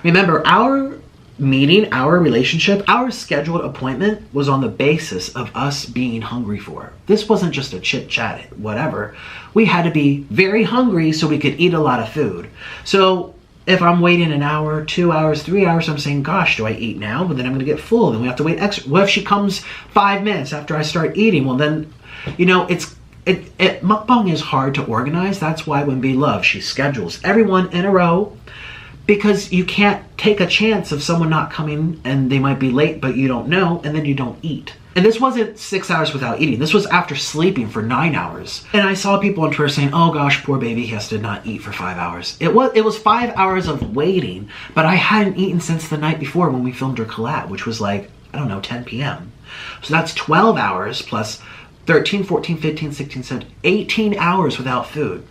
Speaker 1: Remember, our meeting, our relationship, our scheduled appointment was on the basis of us being hungry for it. This wasn't just a chit chat, whatever. We had to be very hungry so we could eat a lot of food. So if I'm waiting an hour, 2 hours, 3 hours, I'm saying, gosh, do I eat now? But then I'm going to get full. Then we have to wait extra. What if she comes 5 minutes after I start eating? Well, then, you know, mukbang is hard to organize. That's why when Be Love, she schedules everyone in a row, because you can't take a chance of someone not coming and they might be late, but you don't know, and then you don't eat. And this wasn't 6 hours without eating. This was after sleeping for 9 hours. And I saw people on Twitter saying, oh gosh, poor baby, he has to not eat for 5 hours. It was 5 hours of waiting, but I hadn't eaten since the night before when we filmed our collab, which was like, I don't know, 10 p.m. So that's 12 hours plus 13, 14, 15, 16, 17, 18 hours without food.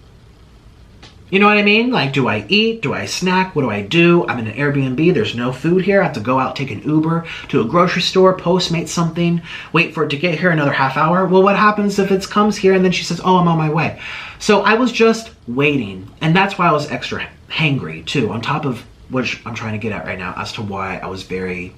Speaker 1: You know what I mean? Like, do I eat? Do I snack? What do I do? I'm in an Airbnb. There's no food here. I have to go out, take an Uber to a grocery store, Postmate something, wait for it to get here another half hour. Well, what happens if it comes here and then she says, oh, I'm on my way? So I was just waiting. And that's why I was extra hangry too, on top of which I'm trying to get at right now as to why I was very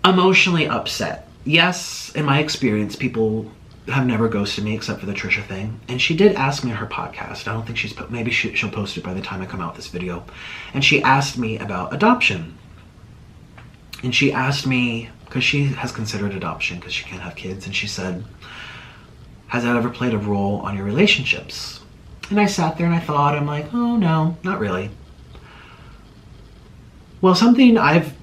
Speaker 1: emotionally upset. Yes, in my experience, people have never ghosted me except for the Trisha thing. And she did ask me on her podcast. I don't think maybe she'll post it by the time I come out with this video. And she asked me about adoption. And she asked me, because she has considered adoption because she can't have kids. And she said, has that ever played a role on your relationships? And I sat there and I thought, I'm like, oh no, not really. Well, something I've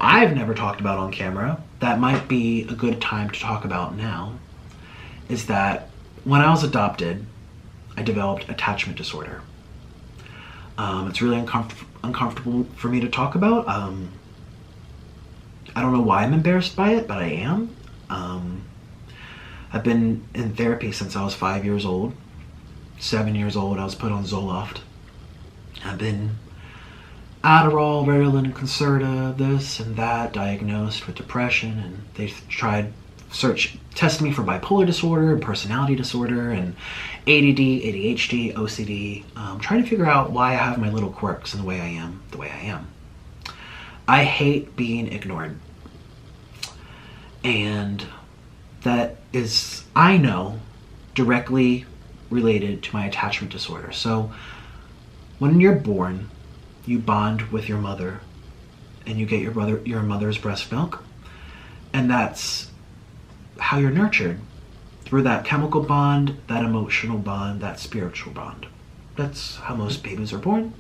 Speaker 1: never talked about on camera that might be a good time to talk about now is that when I was adopted, I developed attachment disorder. It's really uncomfortable for me to talk about. I don't know why I'm embarrassed by it, but I am. I've been in therapy since I was 5 years old. 7 years old, I was put on Zoloft. I've been Adderall, Ritalin, Concerta, this and that, diagnosed with depression, and they tried test me for bipolar disorder and personality disorder and ADD, ADHD, OCD, trying to figure out why I have my little quirks and the way I am. I hate being ignored. And that is, I know, directly related to my attachment disorder. So when you're born, you bond with your mother and you get your mother's breast milk, and that's how you're nurtured, through that chemical bond, that emotional bond, that spiritual bond. That's how most babies are born.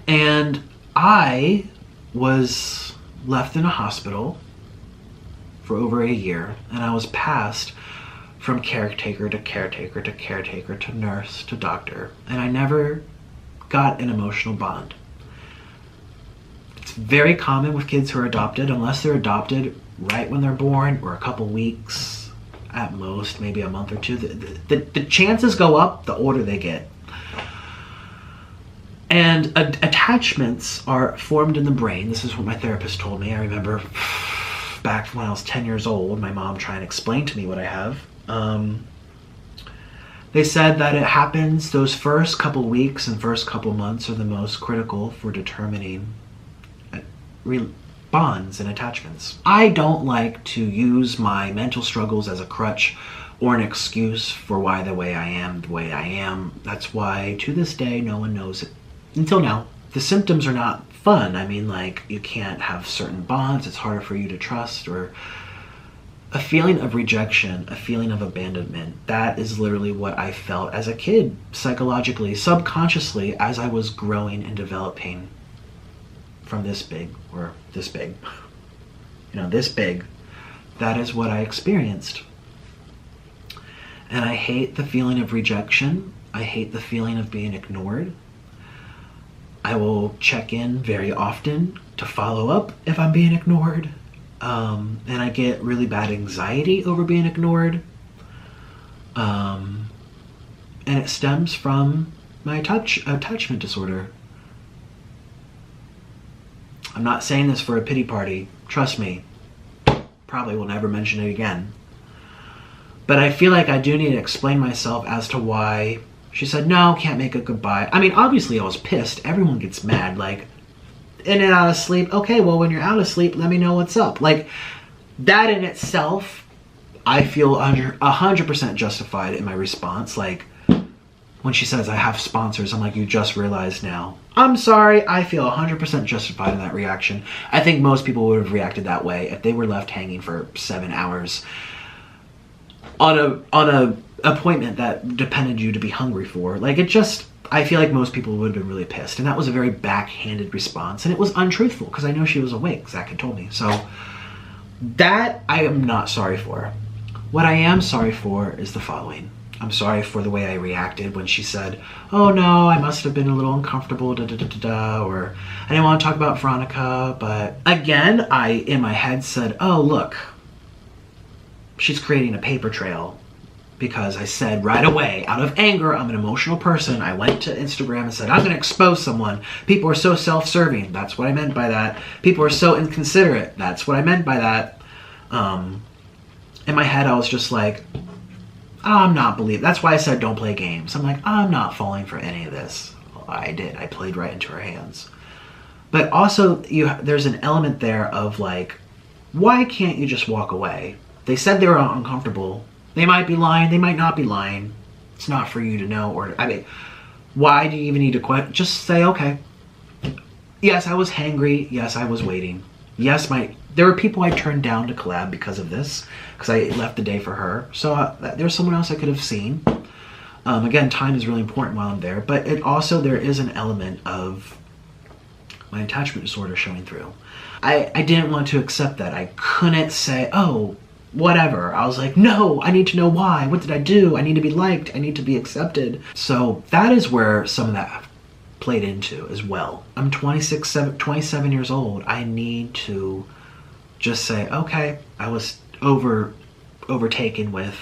Speaker 1: And I was left in a hospital for over a year, and I was passed from caretaker to caretaker to caretaker to nurse to doctor, and I never got an emotional bond. It's very common with kids who are adopted, unless they're adopted right when they're born or a couple weeks at most, maybe a month or two. The chances go up the older they get. And attachments are formed in the brain. This is what my therapist told me. I remember back when I was 10 years old, my mom trying to explain to me what I have. They said that it happens, those first couple weeks and first couple months are the most critical for determining bonds and attachments. I don't like to use my mental struggles as a crutch or an excuse for why the way I am. That's why to this day no one knows it. Until now. The symptoms are not fun. I mean, like, you can't have certain bonds, it's harder for you to trust, or a feeling of rejection, a feeling of abandonment. That is literally what I felt as a kid, psychologically, subconsciously, as I was growing and developing from this big, or this big, this big. That is what I experienced. And I hate the feeling of rejection. I hate the feeling of being ignored. I will check in very often to follow up if I'm being ignored. And I get really bad anxiety over being ignored. And it stems from my attachment disorder. I'm not saying this for a pity party. Trust me. Probably will never mention it again. But I feel like I do need to explain myself as to why she said, no, can't make a goodbye. I mean, obviously I was pissed. Everyone gets mad. Like, in and out of sleep. Okay, well, when you're out of sleep, let me know what's up. Like, that in itself, I feel 100% justified in my response. Like, when she says, I have sponsors, I'm like, you just realized now. I'm sorry, I feel 100% justified in that reaction. I think most people would have reacted that way if they were left hanging for 7 hours on a appointment that depended you to be hungry for. Like, it just, I feel like most people would have been really pissed. And that was a very backhanded response. And it was untruthful because I know she was awake. Zach had told me. So that I am not sorry for. What I am sorry for is the following. I'm sorry for the way I reacted when she said, oh no, I must have been a little uncomfortable, or I didn't want to talk about Veronica. But again, I, in my head, said, oh look, she's creating a paper trail. Because I said right away, out of anger, I'm an emotional person. I went to Instagram and said, I'm going to expose someone. People are so self-serving. That's what I meant by that. People are so inconsiderate. That's what I meant by that. In my head, I was just like, I'm not believing. That's why I said don't play games. I'm like, I'm not falling for any of this. Well, I did. I played right into her hands. But also, there's an element there of like, why can't you just walk away? They said they were uncomfortable. They might be lying. They might not be lying. It's not for you to know. Or I mean, why do you even need to quit? Just say, okay. Yes, I was hangry. Yes, I was waiting. Yes, there were people I turned down to collab because of this, because I left the day for her. So there's someone else I could have seen. Again, time is really important while I'm there, but there is an element of my attachment disorder showing through. I didn't want to accept that. I couldn't say, oh, whatever. I was like, no, I need to know why. What did I do? I need to be liked. I need to be accepted. So that is where some of that played into as well. I'm 27 years old. I need to just say, okay, I was overtaken with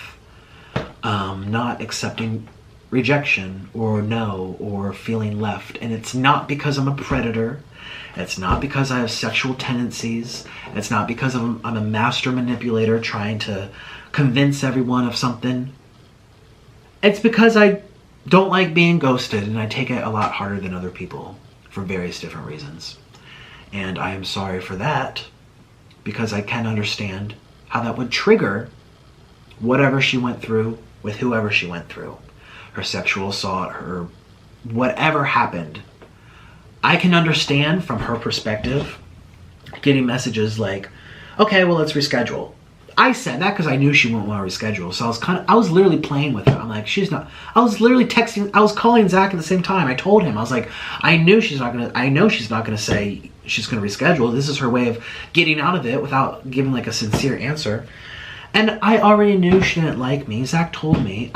Speaker 1: not accepting rejection or no or feeling left. And it's not because I'm a predator. It's not because I have sexual tendencies. It's not because I'm a master manipulator trying to convince everyone of something. It's because I don't like being ghosted, and I take it a lot harder than other people for various different reasons. And I am sorry for that, because I can understand how that would trigger whatever she went through with whoever she went through. Her sexual assault, her whatever happened. I can understand from her perspective getting messages like, okay, well, let's reschedule. I said that because I knew she wouldn't want to reschedule. So I was literally playing with her. I'm like, I was literally texting, I was calling Zach at the same time. I told him, I was like, I know she's not going to say she's going to reschedule. This is her way of getting out of it without giving like a sincere answer. And I already knew she didn't like me. Zach told me.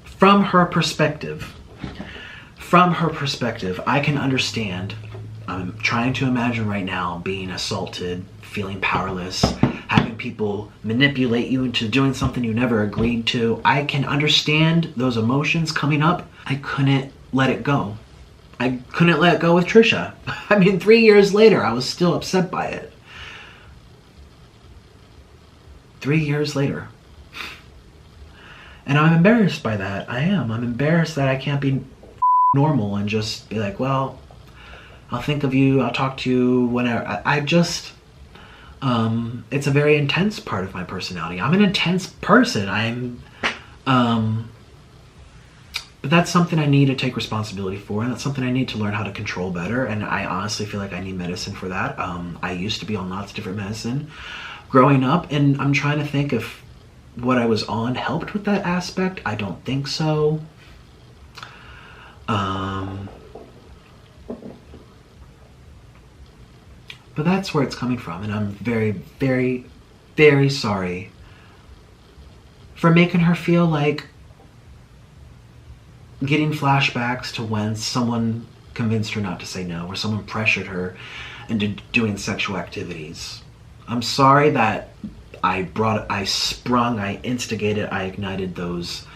Speaker 1: From her perspective, I can understand. I'm trying to imagine right now being assaulted, feeling powerless, having people manipulate you into doing something you never agreed to. I can understand those emotions coming up. I couldn't let it go. I couldn't let it go with Trisha. I mean, 3 years later, I was still upset by it. 3 years later. And I'm embarrassed by that. I am. I'm embarrassed that I can't be normal and just be like, well, I'll think of you, I'll talk to you whenever. It's a very intense part of my personality. I'm an intense person. But that's something I need to take responsibility for, and that's something I need to learn how to control better, and I honestly feel like I need medicine for that. I used to be on lots of different medicine growing up, and I'm trying to think if what I was on helped with that aspect. I don't think so. But that's where it's coming from, and I'm very, very, very sorry for making her feel like getting flashbacks to when someone convinced her not to say no, or someone pressured her into doing sexual activities. I'm sorry that I instigated, I ignited those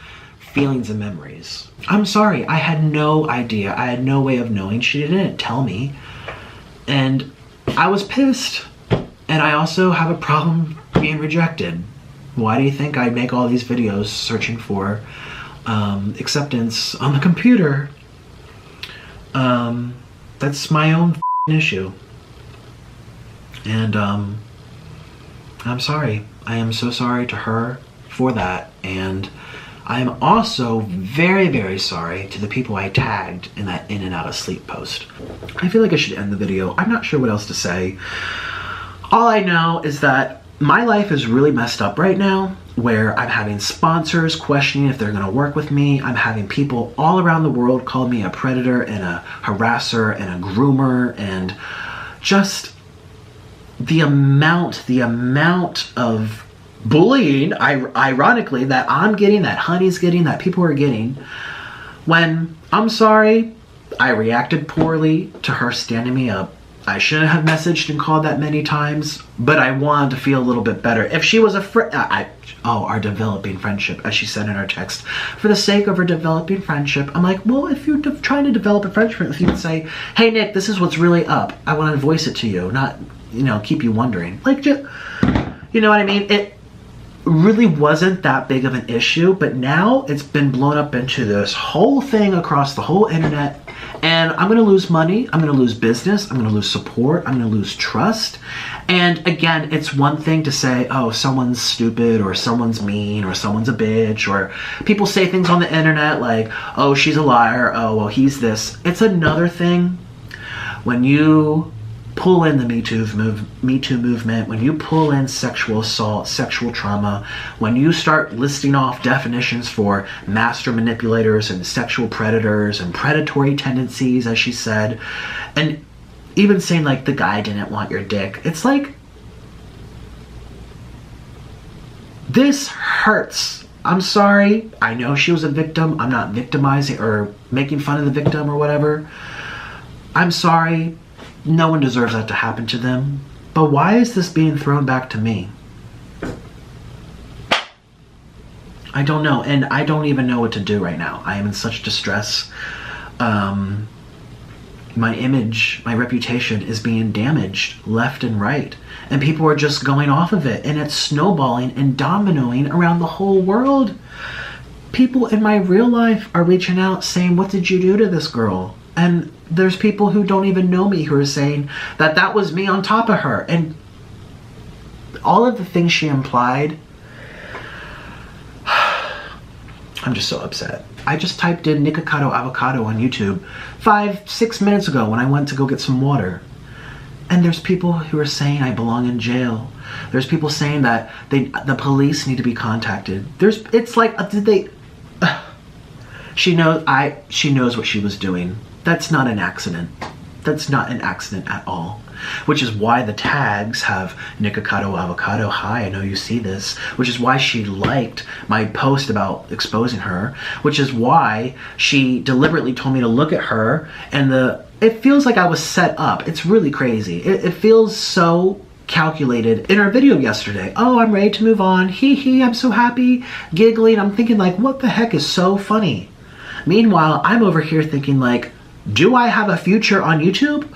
Speaker 1: feelings and memories. I'm sorry, I had no idea. I had no way of knowing. She didn't tell me. And I was pissed. And I also have a problem being rejected. Why do you think I make all these videos searching for acceptance on the computer? That's my own issue. And I'm sorry. I am so sorry to her for that. And I am also very, very sorry to the people I tagged in that in and out of sleep post. I feel like I should end the video. I'm not sure what else to say. All I know is that my life is really messed up right now, where I'm having sponsors questioning if they're gonna work with me. I'm having people all around the world call me a predator and a harasser and a groomer, and just the amount of bullying, ironically, that I'm getting, that Honey's getting, that people are getting, when, I'm sorry, I reacted poorly to her standing me up. I shouldn't have messaged and called that many times, but I wanted to feel a little bit better. If she was our developing friendship, as she said in our text, for the sake of our developing friendship, I'm like, well, if you're trying to develop a friendship, if you can say, hey, Nick, this is what's really up. I want to voice it to you, not, keep you wondering. Like, just, you know what I mean? It really wasn't that big of an issue, but now it's been blown up into this whole thing across the whole internet. And I'm going to lose money, I'm going to lose business, I'm going to lose support, I'm going to lose trust. And again, it's one thing to say, oh, someone's stupid, or someone's mean, or someone's a bitch, or people say things on the internet like, oh, she's a liar, oh, well, he's this. It's another thing when you pull in the Me Too movement, when you pull in sexual assault, sexual trauma, when you start listing off definitions for master manipulators and sexual predators and predatory tendencies, as she said, and even saying like the guy didn't want your dick. It's like, this hurts. I'm sorry. I know she was a victim. I'm not victimizing or making fun of the victim or whatever. I'm sorry. No one deserves that to happen to them. But why is this being thrown back to me? I don't know, and I don't even know what to do right now. I am in such distress. My image, my reputation is being damaged left and right. And people are just going off of it, and it's snowballing and dominoing around the whole world. People in my real life are reaching out saying, what did you do to this girl? And there's people who don't even know me who are saying that that was me on top of her. And all of the things she implied, I'm just so upset. I just typed in Nikocado Avocado on YouTube 5-6 minutes ago when I went to go get some water. And there's people who are saying I belong in jail. There's people saying that the police need to be contacted. It's like, did they... She knows what she was doing. That's not an accident. That's not an accident at all. Which is why the tags have Nikocado Avocado. Hi, I know you see this. Which is why she liked my post about exposing her. Which is why she deliberately told me to look at her. And it feels like I was set up. It's really crazy. It feels so calculated. In her video yesterday, oh, I'm ready to move on. Hee hee, I'm so happy. Giggling. I'm thinking like, what the heck is so funny? Meanwhile, I'm over here thinking like, do I have a future on YouTube?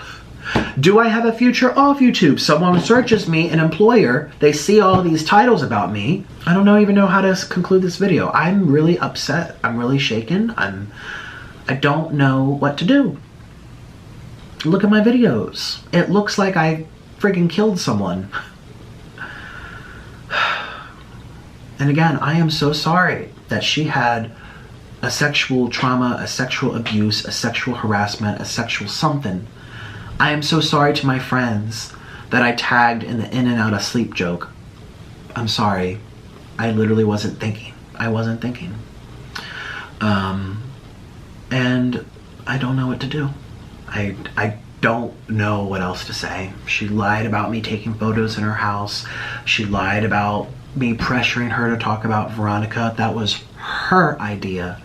Speaker 1: Do I have a future off YouTube? Someone searches me, an employer, they see all these titles about me. I don't even know how to conclude this video. I'm really upset. I'm really shaken. I don't know what to do. Look at my videos. It looks like I friggin' killed someone. And again, I am so sorry that she had a sexual trauma, a sexual abuse, a sexual harassment, a sexual something. I am so sorry to my friends that I tagged in the in and out of sleep joke. I'm sorry. I literally wasn't thinking. I wasn't thinking. And I don't know what to do. I don't know what else to say. She lied about me taking photos in her house. She lied about me pressuring her to talk about Veronica. That was her idea.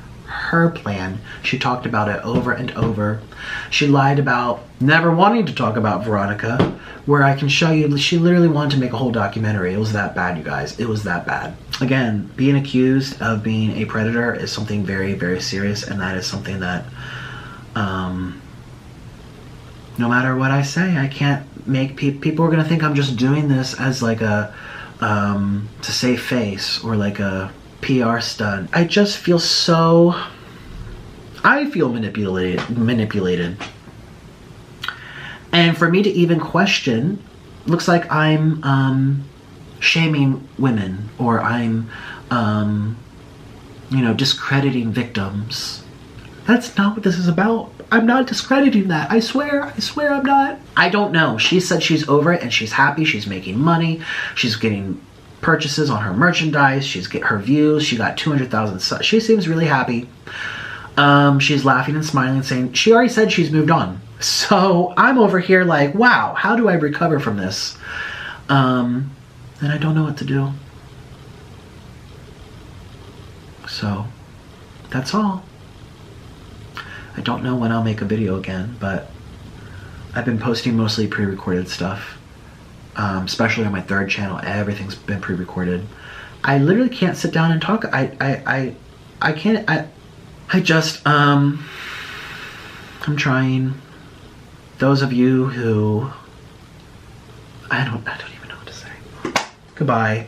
Speaker 1: her plan. She talked about it over and over. She lied about never wanting to talk about Veronica, where I can show you she literally wanted to make a whole documentary. It was that bad, you guys. It was that bad. Again, being accused of being a predator is something very, very serious, and that is something that no matter what I say, I can't make people are gonna think I'm just doing this as like a to save face or like a PR stunt. I just feel I feel manipulated. And for me to even question, looks like I'm shaming women, or I'm you know, discrediting victims. That's not what this is about. I'm not discrediting that. I swear I'm not. I don't know. She said she's over it and she's happy. She's making money. She's getting purchases on her merchandise. She's get her views. She got 200,000 subs. She seems really happy. She's laughing and smiling, saying she already said she's moved on. So I'm over here like, wow, how do I recover from this? And I don't know what to do. So that's all. I don't know when I'll make a video again, but I've been posting mostly pre-recorded stuff, especially on my third channel. Everything's been pre-recorded. I literally can't sit down and talk. I can't. I just I'm trying. Those of you who I don't even know what to say. Goodbye.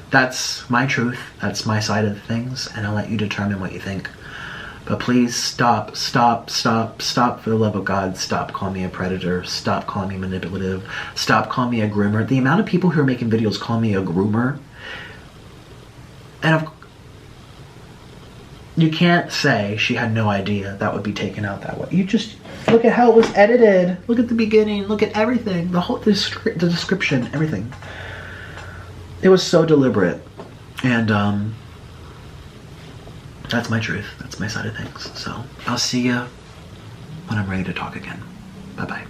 Speaker 1: That's my truth. That's my side of things, and I'll let you determine what you think. But please stop for the love of God. Stop calling me a predator. Stop calling me manipulative. Stop calling me a groomer. The amount of people who are making videos calling me a groomer, and you can't say she had no idea that would be taken out that way. You just look at how it was edited. Look at the beginning. Look at everything. The whole the description, everything. It was so deliberate, and that's my truth. That's my side of things. So I'll see you when I'm ready to talk again. Bye-bye.